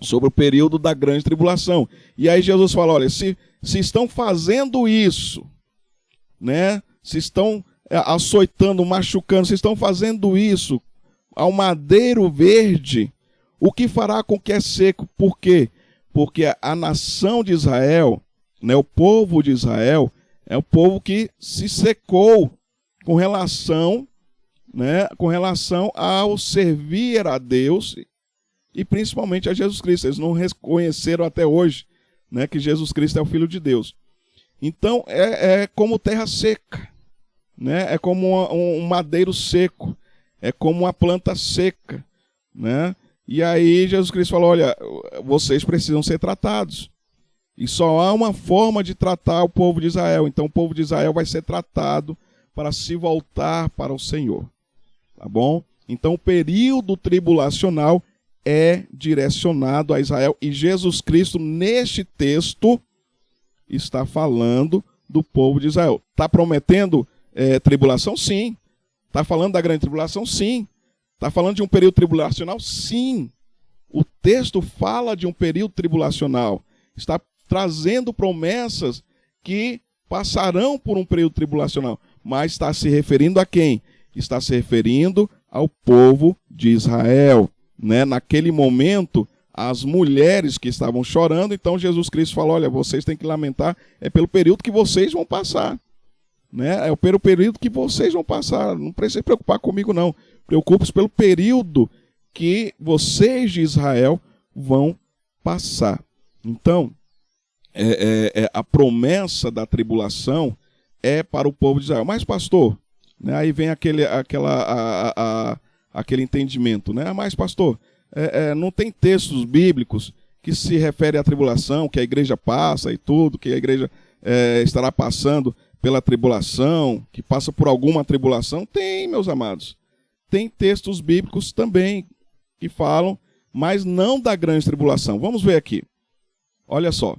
sobre o período da grande tribulação. E aí Jesus fala, olha, se estão fazendo isso, né? Se estão açoitando, machucando, se estão fazendo isso ao madeiro verde, o que fará com que é seco? Por quê? Porque a nação de Israel, né, o povo de Israel, é o povo que se secou com relação, né, com relação ao servir a Deus e principalmente a Jesus Cristo. Eles não reconheceram até hoje, né, que Jesus Cristo é o Filho de Deus. Então é como terra seca, né, é como um madeiro seco, é como uma planta seca, né? E aí Jesus Cristo falou, olha, vocês precisam ser tratados. E só há uma forma de tratar o povo de Israel. Então o povo de Israel vai ser tratado para se voltar para o Senhor. Tá bom? Então o período tribulacional é direcionado a Israel. E Jesus Cristo, neste texto, está falando do povo de Israel. Está prometendo tribulação? Sim. Está falando da grande tribulação? Sim. Está falando de um período tribulacional? Sim. O texto fala de um período tribulacional. Está trazendo promessas que passarão por um período tribulacional. Mas está se referindo a quem? Está se referindo ao povo de Israel, né? Naquele momento, as mulheres que estavam chorando, então Jesus Cristo falou, olha, vocês têm que lamentar, é pelo período que vocês vão passar. Né? É pelo período que vocês vão passar. Não precisa se preocupar comigo, não. Preocupe-se pelo período que vocês de Israel vão passar. Então, a promessa da tribulação é para o povo de Israel. Mas, pastor, né, aí vem aquele entendimento. Né? Mas, pastor, não tem textos bíblicos que se referem à tribulação, que a igreja passa e tudo, que a igreja estará passando pela tribulação, que passa por alguma tribulação? Tem, meus amados. Tem textos bíblicos também que falam, mas não da grande tribulação. Vamos ver aqui. Olha só.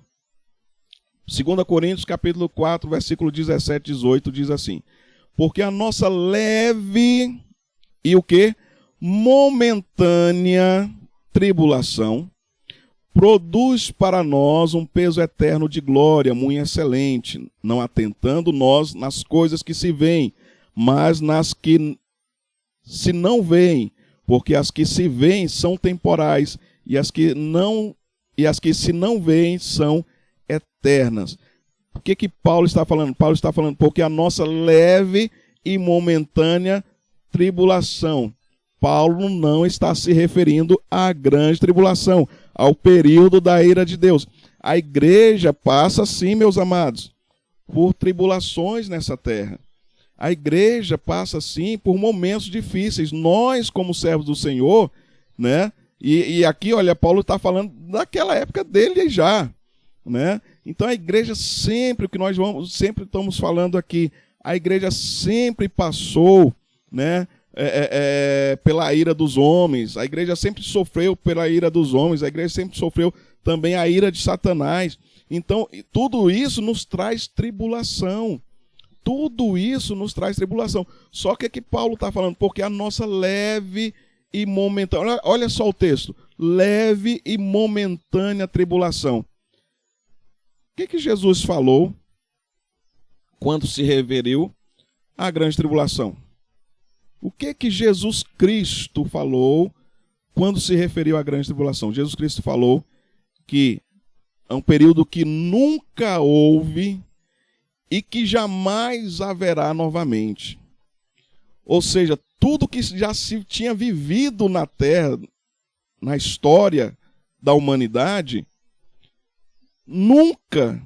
2 Coríntios, capítulo 4, versículo 17 e 18, diz assim, porque a nossa leve e o quê? Momentânea tribulação produz para nós um peso eterno de glória muito excelente, não atentando nós nas coisas que se veem, mas nas que se não veem, porque as que se veem são temporais, e as que se não veem são eternas. O que Paulo está falando? Paulo está falando porque a nossa leve e momentânea tribulação. Paulo não está se referindo à grande tribulação, ao período da ira de Deus. A igreja passa, sim, meus amados, por tribulações nessa terra. A igreja passa, sim, por momentos difíceis. Nós, como servos do Senhor, né? E aqui, olha, Paulo está falando daquela época dele já, né? Então a igreja sempre, o que nós sempre estamos falando aqui, a igreja sempre passou, né? Pela ira dos homens, a igreja sempre sofreu pela ira dos homens, a igreja sempre sofreu também a ira de Satanás. Então, tudo isso nos traz tribulação. Tudo isso nos traz tribulação. Só que Paulo está falando, porque a nossa leve e momentânea, olha só o texto, leve e momentânea tribulação. O que Jesus falou quando se referiu à grande tribulação? O que Jesus Cristo falou quando se referiu à grande tribulação. Jesus Cristo falou que é um período que nunca houve e que jamais haverá novamente. Ou seja, tudo que já se tinha vivido na Terra, na história da humanidade, nunca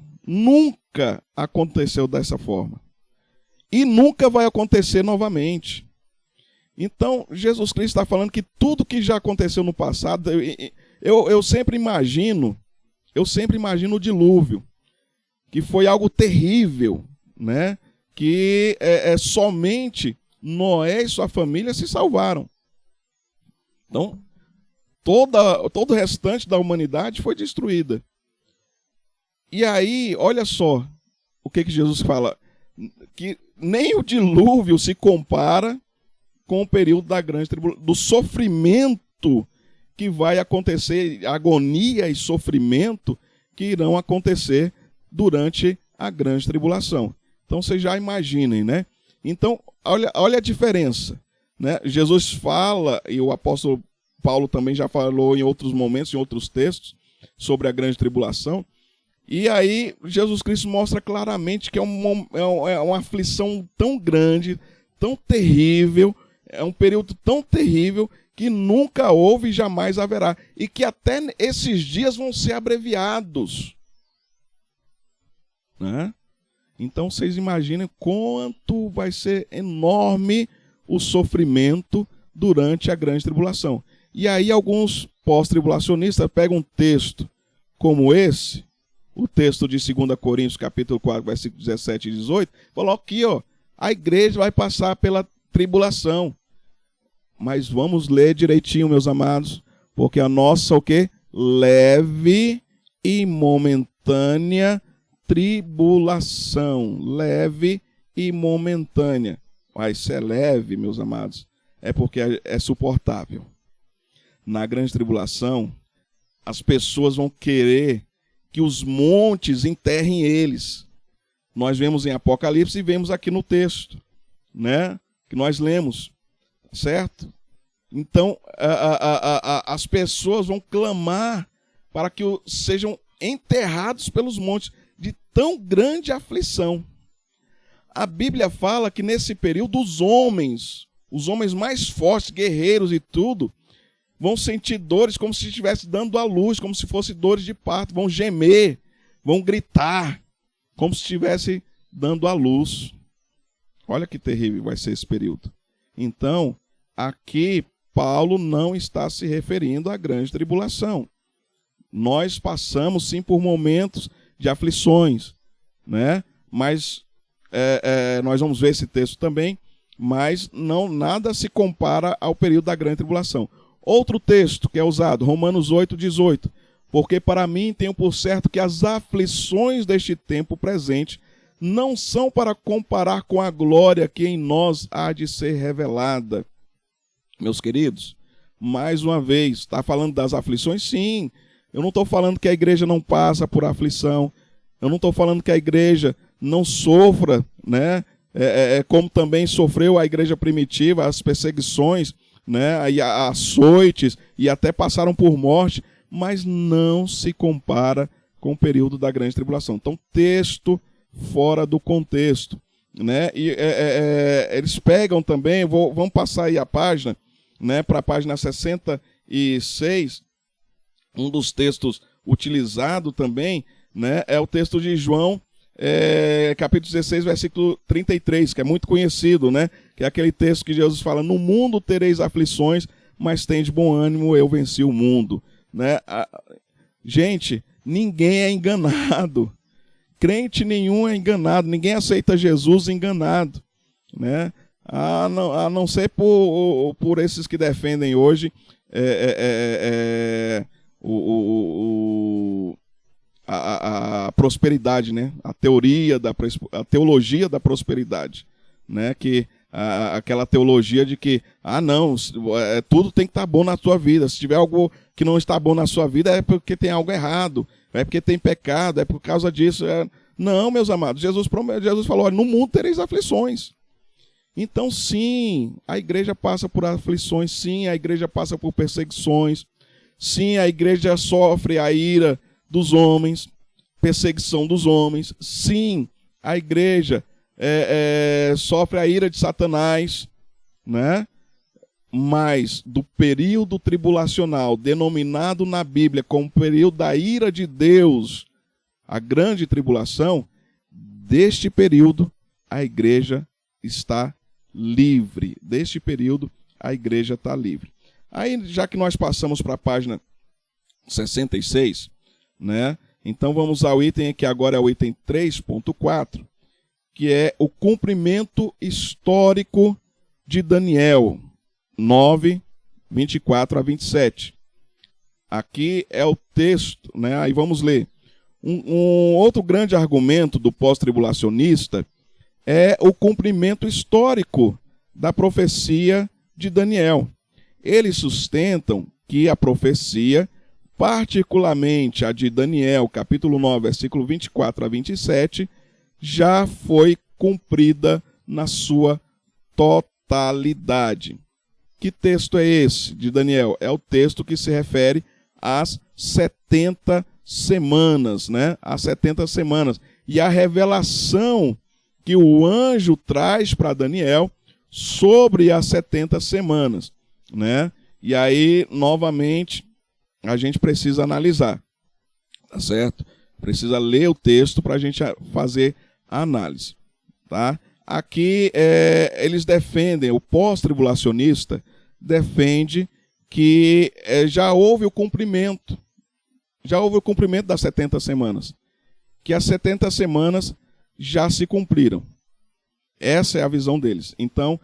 aconteceu dessa forma. E nunca vai acontecer novamente. Então, Jesus Cristo está falando que tudo que já aconteceu no passado, eu sempre imagino o dilúvio, que foi algo terrível, né? Que somente Noé e sua família se salvaram. Então, todo o restante da humanidade foi destruída. E aí, olha só o que Jesus fala, que nem o dilúvio se compara com o período da grande tribulação, do sofrimento que vai acontecer, agonia e sofrimento que irão acontecer durante a grande tribulação. Então vocês já imaginem, né? Então, olha a diferença, né? Jesus fala, e o apóstolo Paulo também já falou em outros momentos, em outros textos, sobre a grande tribulação. E aí Jesus Cristo mostra claramente que é uma aflição tão grande, tão terrível, é um período tão terrível que nunca houve e jamais haverá. E que até esses dias vão ser abreviados, né? Então vocês imaginem quanto vai ser enorme o sofrimento durante a grande tribulação. E aí alguns pós-tribulacionistas pegam um texto como esse, o texto de 2 Coríntios, capítulo 4, versículos 17 e 18, falou aqui, ó, a igreja vai passar pela tribulação. Mas vamos ler direitinho, meus amados, porque a nossa, o quê? Leve e momentânea tribulação. Leve e momentânea. Mas se é leve, meus amados, é porque é suportável. Na grande tribulação, as pessoas vão querer que os montes enterrem eles. Nós vemos em Apocalipse e vemos aqui no texto, né? Que nós lemos, certo? Então, as pessoas vão clamar para que sejam enterrados pelos montes de tão grande aflição. A Bíblia fala que nesse período os homens mais fortes, guerreiros e tudo, vão sentir dores como se estivesse dando à luz, como se fossem dores de parto, vão gemer, vão gritar, como se estivesse dando à luz. Olha que terrível vai ser esse período. Então, aqui Paulo não está se referindo à grande tribulação. Nós passamos sim por momentos de aflições, né? Mas nós vamos ver esse texto também, mas nada se compara ao período da grande tribulação. Outro texto que é usado, Romanos 8:18. Porque para mim tenho por certo que as aflições deste tempo presente não são para comparar com a glória que em nós há de ser revelada. Meus queridos, mais uma vez, está falando das aflições? Sim. Eu não estou falando que a igreja não passa por aflição. Eu não estou falando que a igreja não sofra, né? Como também sofreu a igreja primitiva, as perseguições, né? E açoites, e até passaram por morte, mas não se compara com o período da grande tribulação. Então, texto fora do contexto, né? E eles pegam também, vamos passar aí a página, né, para a página 66, um dos textos utilizado também, né, é o texto de João, capítulo 16, versículo 33, que é muito conhecido, né, que é aquele texto que Jesus fala: no mundo tereis aflições, mas tende bom ânimo, eu venci o mundo, né? Gente, ninguém é enganado, crente nenhum é enganado, ninguém aceita Jesus enganado, né? A não ser por esses que defendem hoje a prosperidade, né? A teologia da prosperidade, né? Que aquela teologia de que tudo tem que estar bom na sua vida. Se tiver algo que não está bom na sua vida, é porque tem algo errado, é porque tem pecado, é por causa disso. Não, meus amados, Jesus falou: olha, no mundo tereis aflições. Então, sim, a igreja passa por aflições, sim, a igreja passa por perseguições, sim, a igreja sofre a ira dos homens, perseguição dos homens, sim, a igreja sofre a ira de Satanás, né? Mas do período tribulacional, denominado na Bíblia como período da ira de Deus, a grande tribulação, deste período a igreja está livre. Deste período a igreja está livre. Aí, já que nós passamos para a página 66, né? Então vamos ao item que agora é o item 3.4, que é o cumprimento histórico de Daniel 9, 24 a 27. Aqui é o texto, né? Aí vamos ler. Um outro grande argumento do pós-tribulacionista é o cumprimento histórico da profecia de Daniel. Eles sustentam que a profecia, particularmente a de Daniel, capítulo 9, versículo 24 a 27, já foi cumprida na sua totalidade. Que texto é esse de Daniel? É o texto que se refere às 70 semanas, né? As 70 semanas. E a revelação que o anjo traz para Daniel sobre as 70 semanas, né? E aí, novamente, a gente precisa analisar, tá certo? Precisa ler o texto para a gente fazer a análise, tá? Aqui eles defendem, o pós-tribulacionista defende que já houve o cumprimento das 70 semanas, que as 70 semanas já se cumpriram. Essa é a visão deles. Então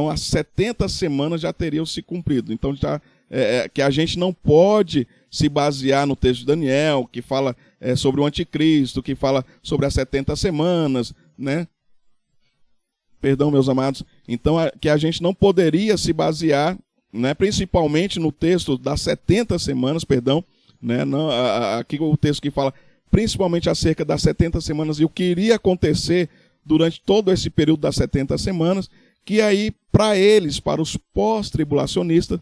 as 70 semanas já teriam se cumprido. Então que a gente não pode se basear no texto de Daniel, que fala sobre o anticristo, que fala sobre as 70 semanas, né? Perdão, meus amados. Então, que a gente não poderia se basear, né, principalmente no texto das 70 semanas, perdão, né, não, aqui o texto que fala principalmente acerca das 70 semanas e o que iria acontecer durante todo esse período das 70 semanas, que aí, para eles, para os pós-tribulacionistas,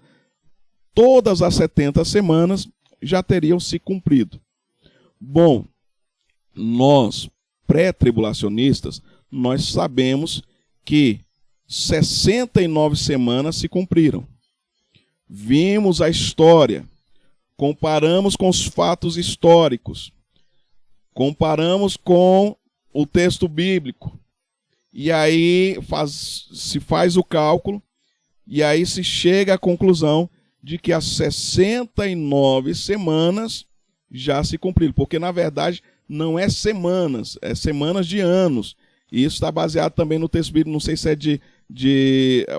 todas as 70 semanas já teriam se cumprido. Bom, nós, pré-tribulacionistas, nós sabemos que 69 semanas se cumpriram. Vimos a história, comparamos com os fatos históricos, comparamos com o texto bíblico, e aí se faz o cálculo, e aí se chega à conclusão de que as 69 semanas já se cumpriram, porque na verdade não é semanas, é semanas de anos. E isso está baseado também no texto bíblico, não sei se é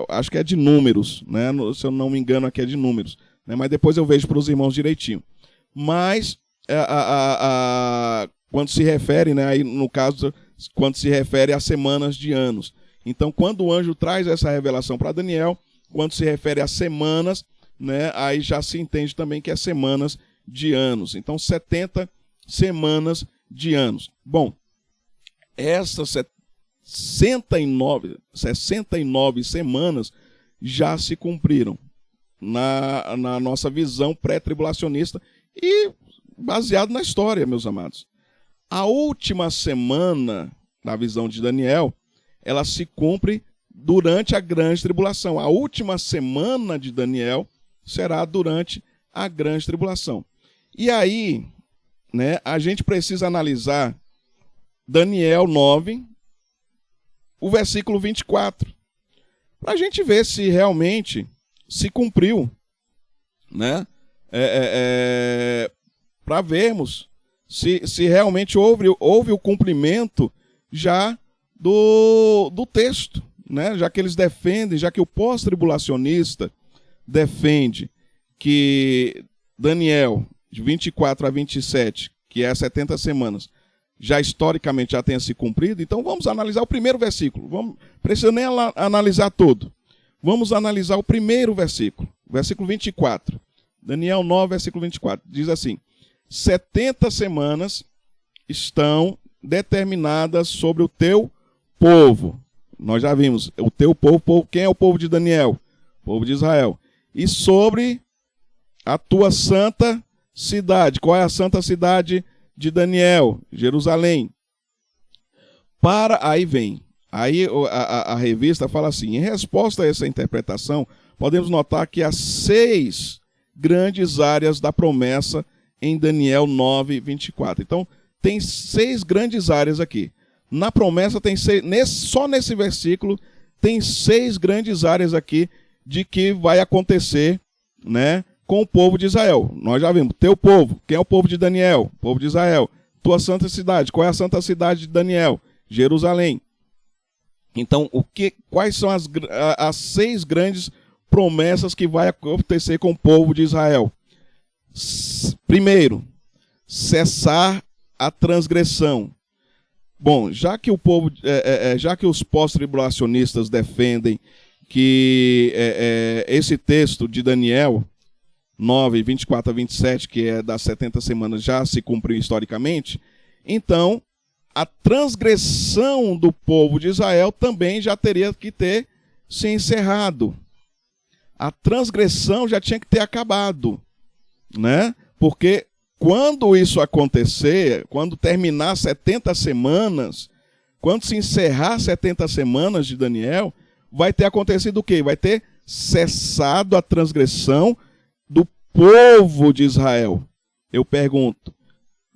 acho que é de números, né? Se eu não me engano aqui é de números, né? Mas depois eu vejo para os irmãos direitinho. Mas quando se refere, né, aí no caso, quando se refere a semanas de anos. Então, quando o anjo traz essa revelação para Daniel, quando se refere a semanas, né, aí já se entende também que é semanas de anos. Então, 70 semanas de anos. Bom, essas 69 semanas já se cumpriram na nossa visão pré-tribulacionista e baseado na história, meus amados. A última semana, na visão de Daniel, ela se cumpre durante a grande tribulação. A última semana de Daniel será durante a grande tribulação. E aí, né, a gente precisa analisar Daniel 9, o versículo 24, para a gente ver se realmente se cumpriu, né? Para vermos se realmente houve o cumprimento já do texto, né? Já que eles defendem, já que o pós-tribulacionista defende que Daniel, de 24 a 27, que é 70 semanas, já historicamente já tenha se cumprido, então vamos analisar o primeiro versículo. Precisa nem analisar todo. Vamos analisar o primeiro versículo, versículo 24. Daniel 9, versículo 24. Diz assim: 70 semanas estão determinadas sobre o teu povo. nós já vimos, o teu povo, quem é o povo de Daniel? O povo de Israel. E sobre a tua santa cidade. Qual é a santa cidade de Daniel? Jerusalém. Aí vem. Aí a revista fala assim, em resposta a essa interpretação, podemos notar que há 6 grandes áreas da promessa em Daniel 9, 24. Então, tem 6 grandes áreas aqui. Na promessa, tem 6, só nesse versículo, tem 6 grandes áreas aqui de que vai acontecer, né, com o povo de Israel. Nós já vimos, teu povo, quem é o povo de Daniel? O povo de Israel. Tua santa cidade, qual é a santa cidade de Daniel? Jerusalém. Então, quais são as 6 grandes promessas que vai acontecer com o povo de Israel? Primeiro, cessar a transgressão. Bom, já que os pós-tribulacionistas defendem que esse texto de Daniel 9, 24 a 27, que é das 70 semanas, já se cumpriu historicamente, então a transgressão do povo de Israel também já teria que ter se encerrado. A transgressão já tinha que ter acabado, né? Porque quando isso acontecer, quando terminar 70 semanas, quando se encerrar 70 semanas de Daniel, vai ter acontecido o quê? Vai ter cessado a transgressão do povo de Israel. Eu pergunto,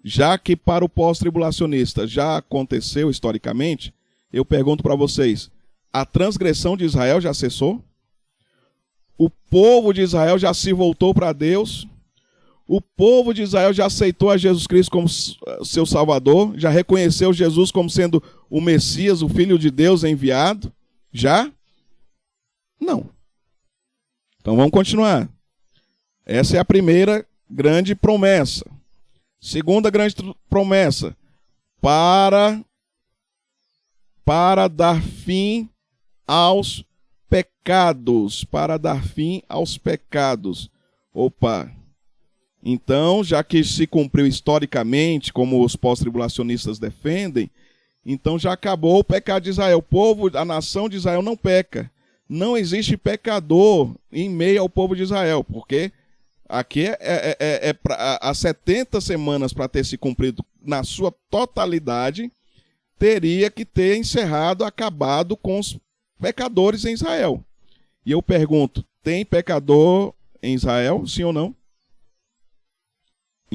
já que para o pós-tribulacionista já aconteceu historicamente, eu pergunto para vocês, a transgressão de Israel já cessou? O povo de Israel já se voltou para Deus? O povo de Israel já aceitou a Jesus Cristo como seu Salvador? Já reconheceu Jesus como sendo o Messias, o Filho de Deus enviado? Já? Não. Então vamos continuar. Essa é a primeira grande promessa. Segunda grande promessa. Para dar fim aos pecados. Para dar fim aos pecados. Opa! Então, já que se cumpriu historicamente, como os pós-tribulacionistas defendem, então já acabou o pecado de Israel. O povo, a nação de Israel não peca. Não existe pecador em meio ao povo de Israel, porque aqui as 70 semanas para ter se cumprido na sua totalidade, teria que ter encerrado, acabado com os pecadores em Israel. E eu pergunto, tem pecador em Israel, sim ou não?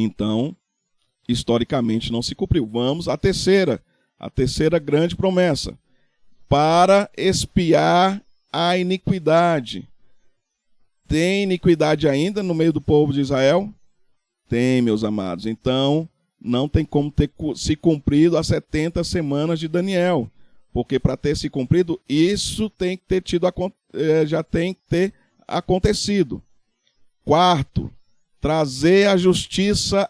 Então, historicamente não se cumpriu. Vamos à terceira grande promessa. Para expiar a iniquidade. Tem iniquidade ainda no meio do povo de Israel? Tem, meus amados. Então, não tem como ter se cumprido as 70 semanas de Daniel. Porque para ter se cumprido, isso tem que ter já tem que ter acontecido. Quarto, trazer a justiça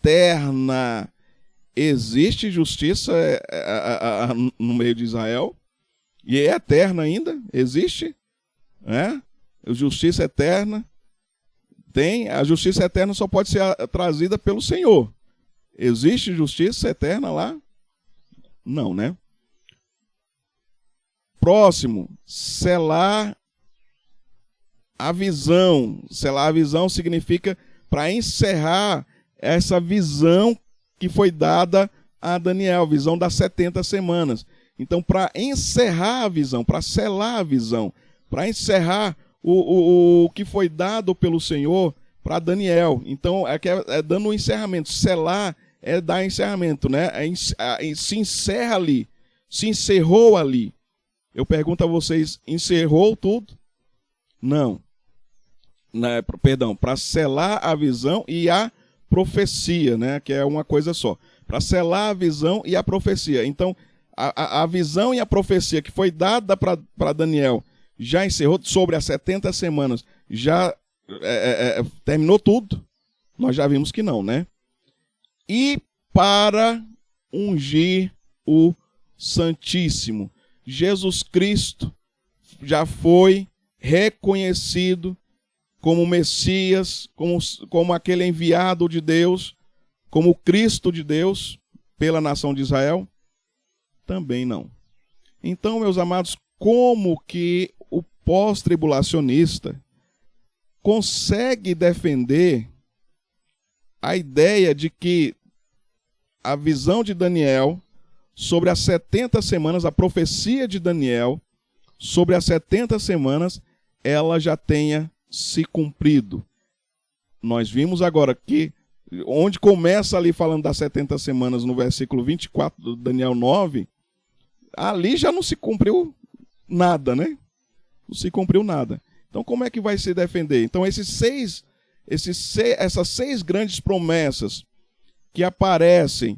eterna. Existe justiça no meio de Israel? E é eterna ainda? Existe? Justiça eterna. Tem. A justiça eterna só pode ser trazida pelo Senhor. Existe justiça eterna lá? Não, né? Próximo, selar a visão. Selar a visão significa para encerrar essa visão que foi dada a Daniel, visão das 70 semanas. Então, para encerrar a visão, para selar a visão, para encerrar o que foi dado pelo Senhor para Daniel. Então, é dando um encerramento. Selar é dar encerramento, né? Se encerra ali, se encerrou ali. Eu pergunto a vocês, encerrou tudo? Não. Perdão, para selar a visão e a profecia, né? Que é uma coisa só. Para selar a visão e a profecia. Então, a visão e a profecia que foi dada para Daniel já encerrou sobre as 70 semanas. Já terminou tudo? Nós já vimos que não, né? E para ungir o Santíssimo. Jesus Cristo já foi reconhecido como Messias, como aquele enviado de Deus, como Cristo de Deus pela nação de Israel? Também não. Então, meus amados, como que o pós-tribulacionista consegue defender a ideia de que a visão de Daniel sobre as 70 semanas, a profecia de Daniel sobre as 70 semanas, ela já tenha se cumprido? Nós vimos agora que, onde começa ali falando das 70 semanas, no versículo 24 do Daniel 9, ali já não se cumpriu nada, né? Não se cumpriu nada. Então, como é que vai se defender? Então, essas 6 grandes promessas que aparecem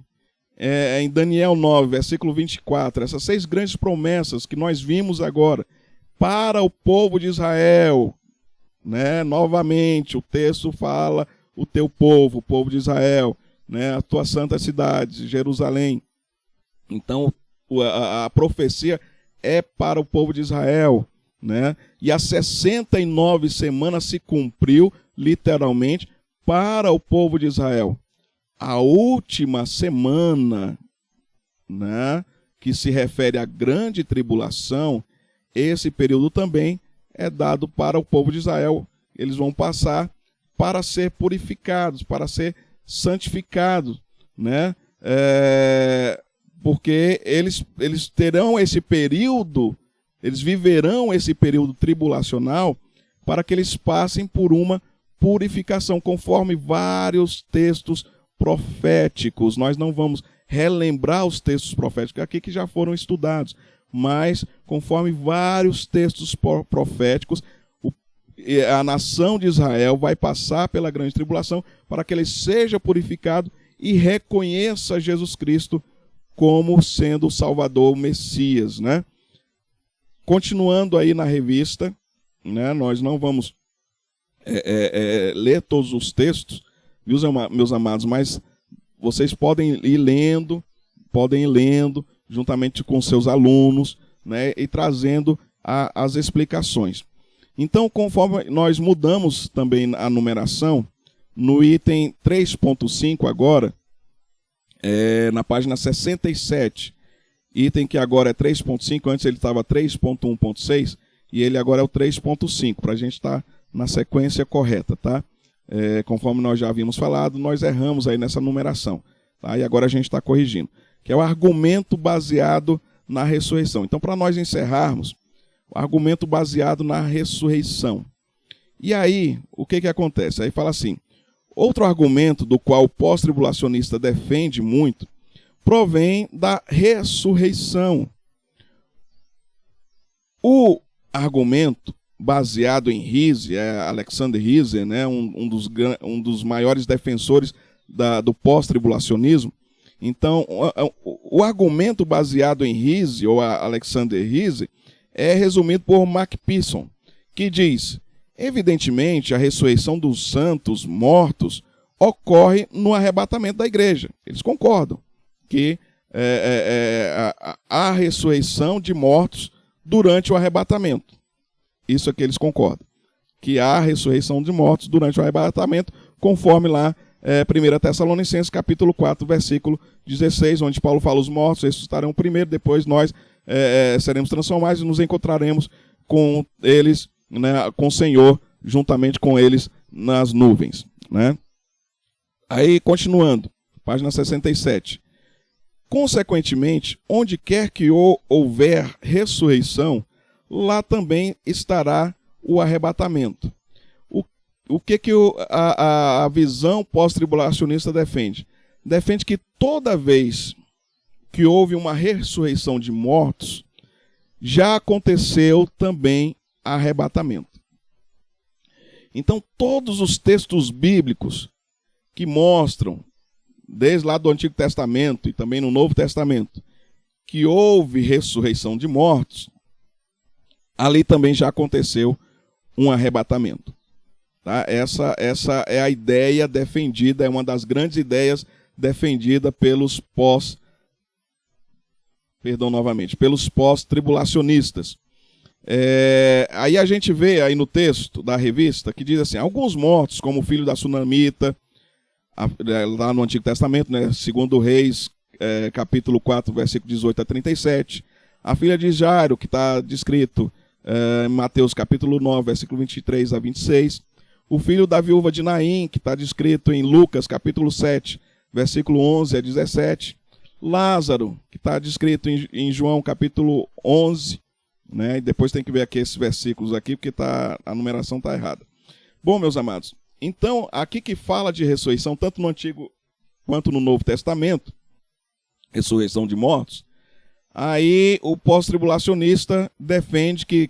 em Daniel 9, versículo 24, essas 6 grandes promessas que nós vimos agora para o povo de Israel, né? Novamente, o texto fala o teu povo, o povo de Israel, né? A tua santa cidade, Jerusalém. Então, a profecia é para o povo de Israel, né? E as 69 semanas se cumpriu, literalmente, para o povo de Israel. A última semana, né, que se refere à grande tribulação, esse período também é dado para o povo de Israel. Eles vão passar para ser purificados, para ser santificados, né? Porque eles terão esse período, eles viverão esse período tribulacional para que eles passem por uma purificação, conforme vários textos proféticos. Nós não vamos relembrar os textos proféticos aqui que já foram estudados, mas conforme vários textos proféticos, a nação de Israel vai passar pela grande tribulação para que ele seja purificado e reconheça Jesus Cristo como sendo o Salvador, o Messias, né? Continuando aí na revista, né, nós não vamos ler todos os textos, meus amados, mas vocês podem ir lendo juntamente com seus alunos, né, e trazendo as explicações. Então, conforme nós mudamos também a numeração, no item 3.5 agora, na página 67, item que agora é 3.5, antes ele estava 3.1.6, e ele agora é o 3.5, para a gente estar na sequência correta, tá? Conforme nós já havíamos falado, nós erramos aí nessa numeração, tá? E agora a gente está corrigindo, que é o argumento baseado na ressurreição. Então, para nós encerrarmos, o argumento baseado na ressurreição. E aí, o que acontece? Aí fala assim, outro argumento do qual o pós-tribulacionista defende muito, provém da ressurreição. O argumento baseado em Rise, Alexander Rise, né, um dos maiores defensores do pós-tribulacionismo. Então, o argumento baseado em Rise, ou Alexander Rise, é resumido por Mark Pearson, que diz: evidentemente, a ressurreição dos santos mortos ocorre no arrebatamento da igreja. Eles concordam que há ressurreição de mortos durante o arrebatamento. Isso é que eles concordam. Que há ressurreição de mortos durante o arrebatamento, conforme lá 1 Tessalonicenses, capítulo 4, versículo 16, onde Paulo fala: os mortos ressuscitarão primeiro, depois nós seremos transformados e nos encontraremos com eles, né, com o Senhor, juntamente com eles nas nuvens, né? Aí, continuando, página 67. Consequentemente, onde quer que houver ressurreição, lá também estará o arrebatamento. O que a visão pós-tribulacionista defende? Defende que toda vez que houve uma ressurreição de mortos, já aconteceu também arrebatamento. Então, todos os textos bíblicos que mostram, desde lá do Antigo Testamento e também no Novo Testamento, que houve ressurreição de mortos, ali também já aconteceu um arrebatamento. Tá? Essa é a ideia defendida, é uma das grandes ideias defendida pelos pós-tribulacionistas. Aí a gente vê aí no texto da revista que diz assim: alguns mortos, como o filho da Sunamita, lá no Antigo Testamento, né, segundo Reis, capítulo 4, versículo 18 a 37, A filha de Jairo, que está descrito em Mateus capítulo 9, versículo 23 a 26. O filho da viúva de Naim, que está descrito em Lucas capítulo 7, versículo 11 a 17. Lázaro, que está descrito em João capítulo 11, né? E depois tem que ver aqui esses versículos aqui, porque a numeração está errada. Bom, meus amados, então, aqui que fala de ressurreição, tanto no Antigo quanto no Novo Testamento, ressurreição de mortos, aí o pós-tribulacionista defende que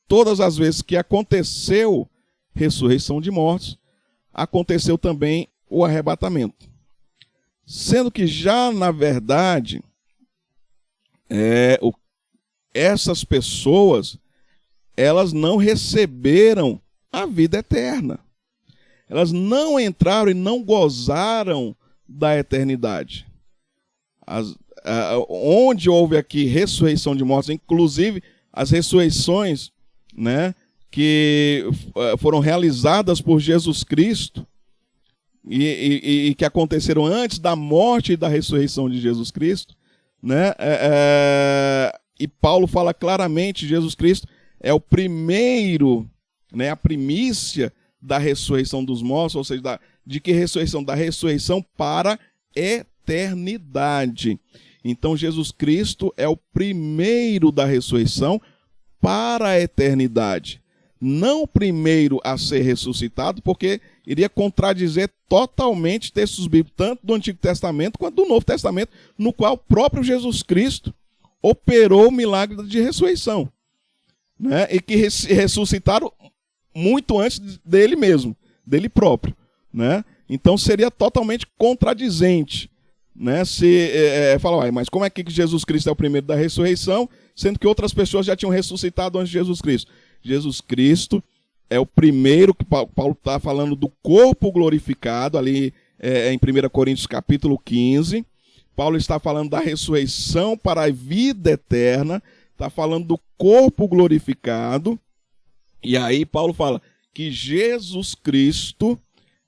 todas as vezes que aconteceu ressurreição de mortos, aconteceu também o arrebatamento. Sendo que já, na verdade, essas pessoas, elas não receberam a vida eterna. Elas não entraram e não gozaram da eternidade. Onde houve aqui ressurreição de mortos, inclusive as ressurreições, né, que foram realizadas por Jesus Cristo e que aconteceram antes da morte e da ressurreição de Jesus Cristo, né, e Paulo fala claramente, Jesus Cristo é o primeiro, né, a primícia da ressurreição dos mortos, ou seja, de que ressurreição? Da ressurreição para a eternidade. Então Jesus Cristo é o primeiro da ressurreição para a eternidade. Não o primeiro a ser ressuscitado, porque iria contradizer totalmente textos bíblicos, tanto do Antigo Testamento quanto do Novo Testamento, no qual o próprio Jesus Cristo operou o milagre de ressurreição, né? E que ressuscitaram muito antes dele mesmo, dele próprio, né? Então seria totalmente contradizente, né? Se falar, mas como é que Jesus Cristo é o primeiro da ressurreição, sendo que outras pessoas já tinham ressuscitado antes de Jesus Cristo? Jesus Cristo é o primeiro, que Paulo está falando do corpo glorificado, ali em 1 Coríntios capítulo 15. Paulo está falando da ressurreição para a vida eterna, está falando do corpo glorificado. E aí Paulo fala que Jesus Cristo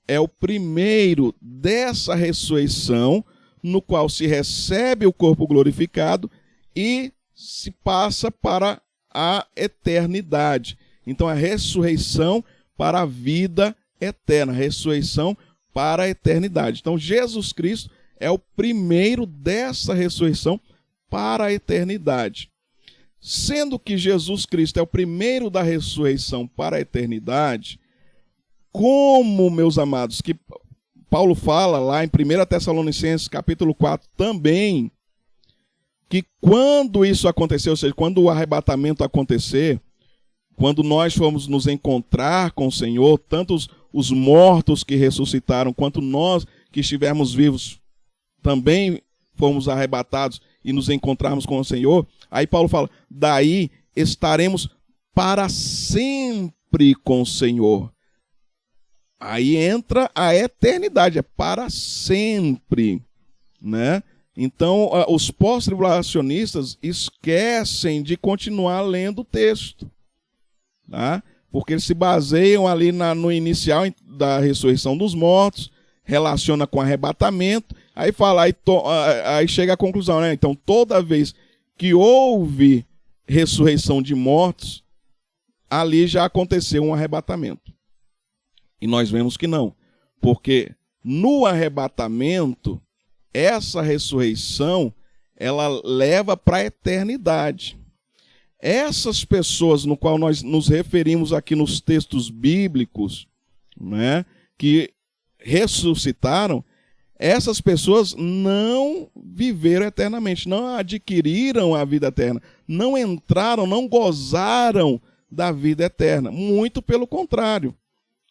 é o primeiro dessa ressurreição, no qual se recebe o corpo glorificado e se passa para a eternidade. Então a ressurreição para a vida eterna, a ressurreição para a eternidade. Então Jesus Cristo é o primeiro dessa ressurreição para a eternidade. Sendo que Jesus Cristo é o primeiro da ressurreição para a eternidade, como, meus amados, que Paulo fala lá em 1 Tessalonicenses capítulo 4 também, que quando isso acontecer, ou seja, quando o arrebatamento acontecer, quando nós formos nos encontrar com o Senhor, tanto os mortos que ressuscitaram, quanto nós que estivermos vivos, também fomos arrebatados e nos encontrarmos com o Senhor, aí Paulo fala, daí estaremos para sempre com o Senhor. Aí entra a eternidade, é para sempre, né? Então, os pós-tribulacionistas esquecem de continuar lendo o texto, tá? Porque eles se baseiam ali no inicial da ressurreição dos mortos, relaciona com arrebatamento, aí fala, aí chega à conclusão, né? Então, toda vez que houve ressurreição de mortos, ali já aconteceu um arrebatamento. E nós vemos que não, porque no arrebatamento, essa ressurreição, ela leva para a eternidade. Essas pessoas no qual nós nos referimos aqui nos textos bíblicos, né, que ressuscitaram, essas pessoas não viveram eternamente, não adquiriram a vida eterna, não entraram, não gozaram da vida eterna. Muito pelo contrário,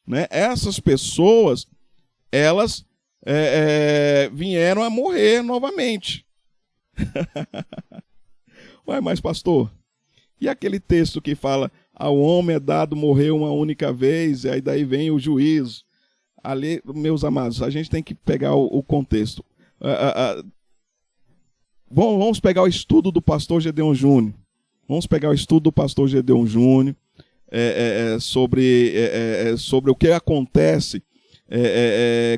né? Essas pessoas, elas vieram a morrer novamente. Ué, mas pastor, e aquele texto que fala, ao homem é dado morrer uma única vez, e aí daí vem o juízo. Ali, meus amados, a gente tem que pegar o contexto. Vamos pegar o estudo do pastor Gedeon Júnior. Vamos pegar o estudo do pastor Gedeon Júnior sobre o que acontece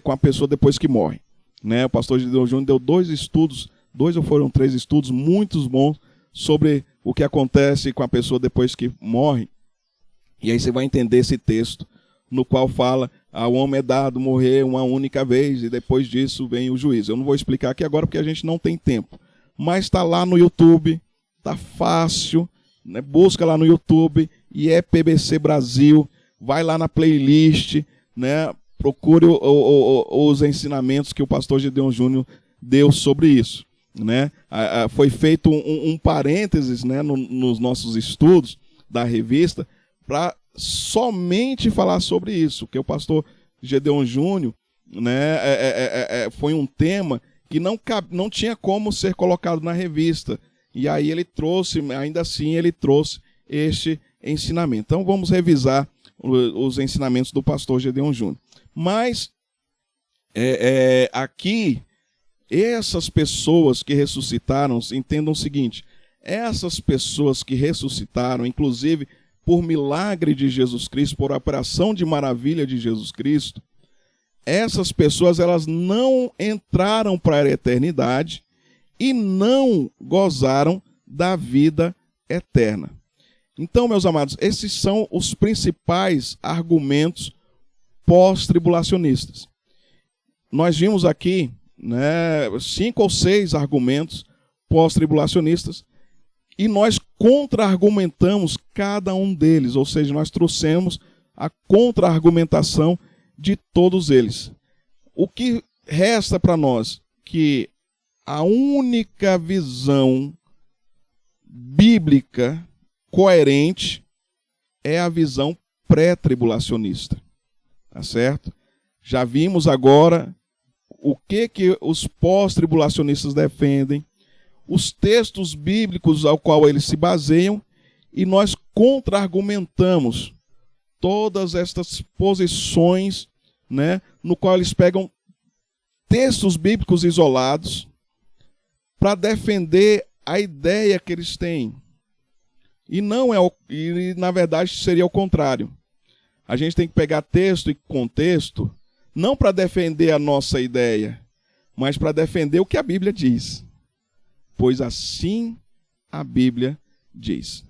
com a pessoa depois que morre, né? O pastor Gedeon Júnior deu 2 estudos, 2 ou foram 3 estudos muito bons sobre o que acontece com a pessoa depois que morre. E aí você vai entender esse texto, no qual fala: ao homem é dado morrer uma única vez, e depois disso vem o juízo. Eu não vou explicar aqui agora, porque a gente não tem tempo. Mas está lá no YouTube, está fácil, né? Busca lá no YouTube, IEPBC Brasil, vai lá na playlist, né? Procure os ensinamentos que o pastor Gedeon Júnior deu sobre isso, né? Foi feito um parênteses, né, nos nossos estudos da revista para somente falar sobre isso, que o pastor Gedeon Júnior, né, foi um tema que não tinha como ser colocado na revista, e aí ele trouxe, ainda assim ele trouxe este ensinamento. Então vamos revisar os ensinamentos do pastor Gedeon Júnior. Mas aqui, essas pessoas que ressuscitaram, entendam o seguinte: essas pessoas que ressuscitaram, inclusive por milagre de Jesus Cristo, por operação de maravilha de Jesus Cristo, essas pessoas, elas não entraram para a eternidade e não gozaram da vida eterna. Então, meus amados, esses são os principais argumentos pós-tribulacionistas. Nós vimos aqui, né, 5 ou 6 argumentos pós-tribulacionistas, e nós contra-argumentamos cada um deles, ou seja, nós trouxemos a contra-argumentação de todos eles. O que resta para nós? Que a única visão bíblica coerente é a visão pré-tribulacionista. Tá certo? Já vimos agora o que os pós-tribulacionistas defendem, os textos bíblicos ao qual eles se baseiam, e nós contra-argumentamos todas estas posições, né, no qual eles pegam textos bíblicos isolados para defender a ideia que eles têm. E na verdade seria o contrário. A gente tem que pegar texto e contexto, não para defender a nossa ideia, mas para defender o que a Bíblia diz. Pois assim a Bíblia diz.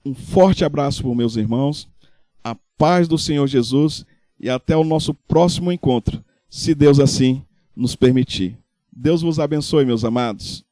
Um forte abraço para os meus irmãos, a paz do Senhor Jesus, e até o nosso próximo encontro, se Deus assim nos permitir. Deus vos abençoe, meus amados.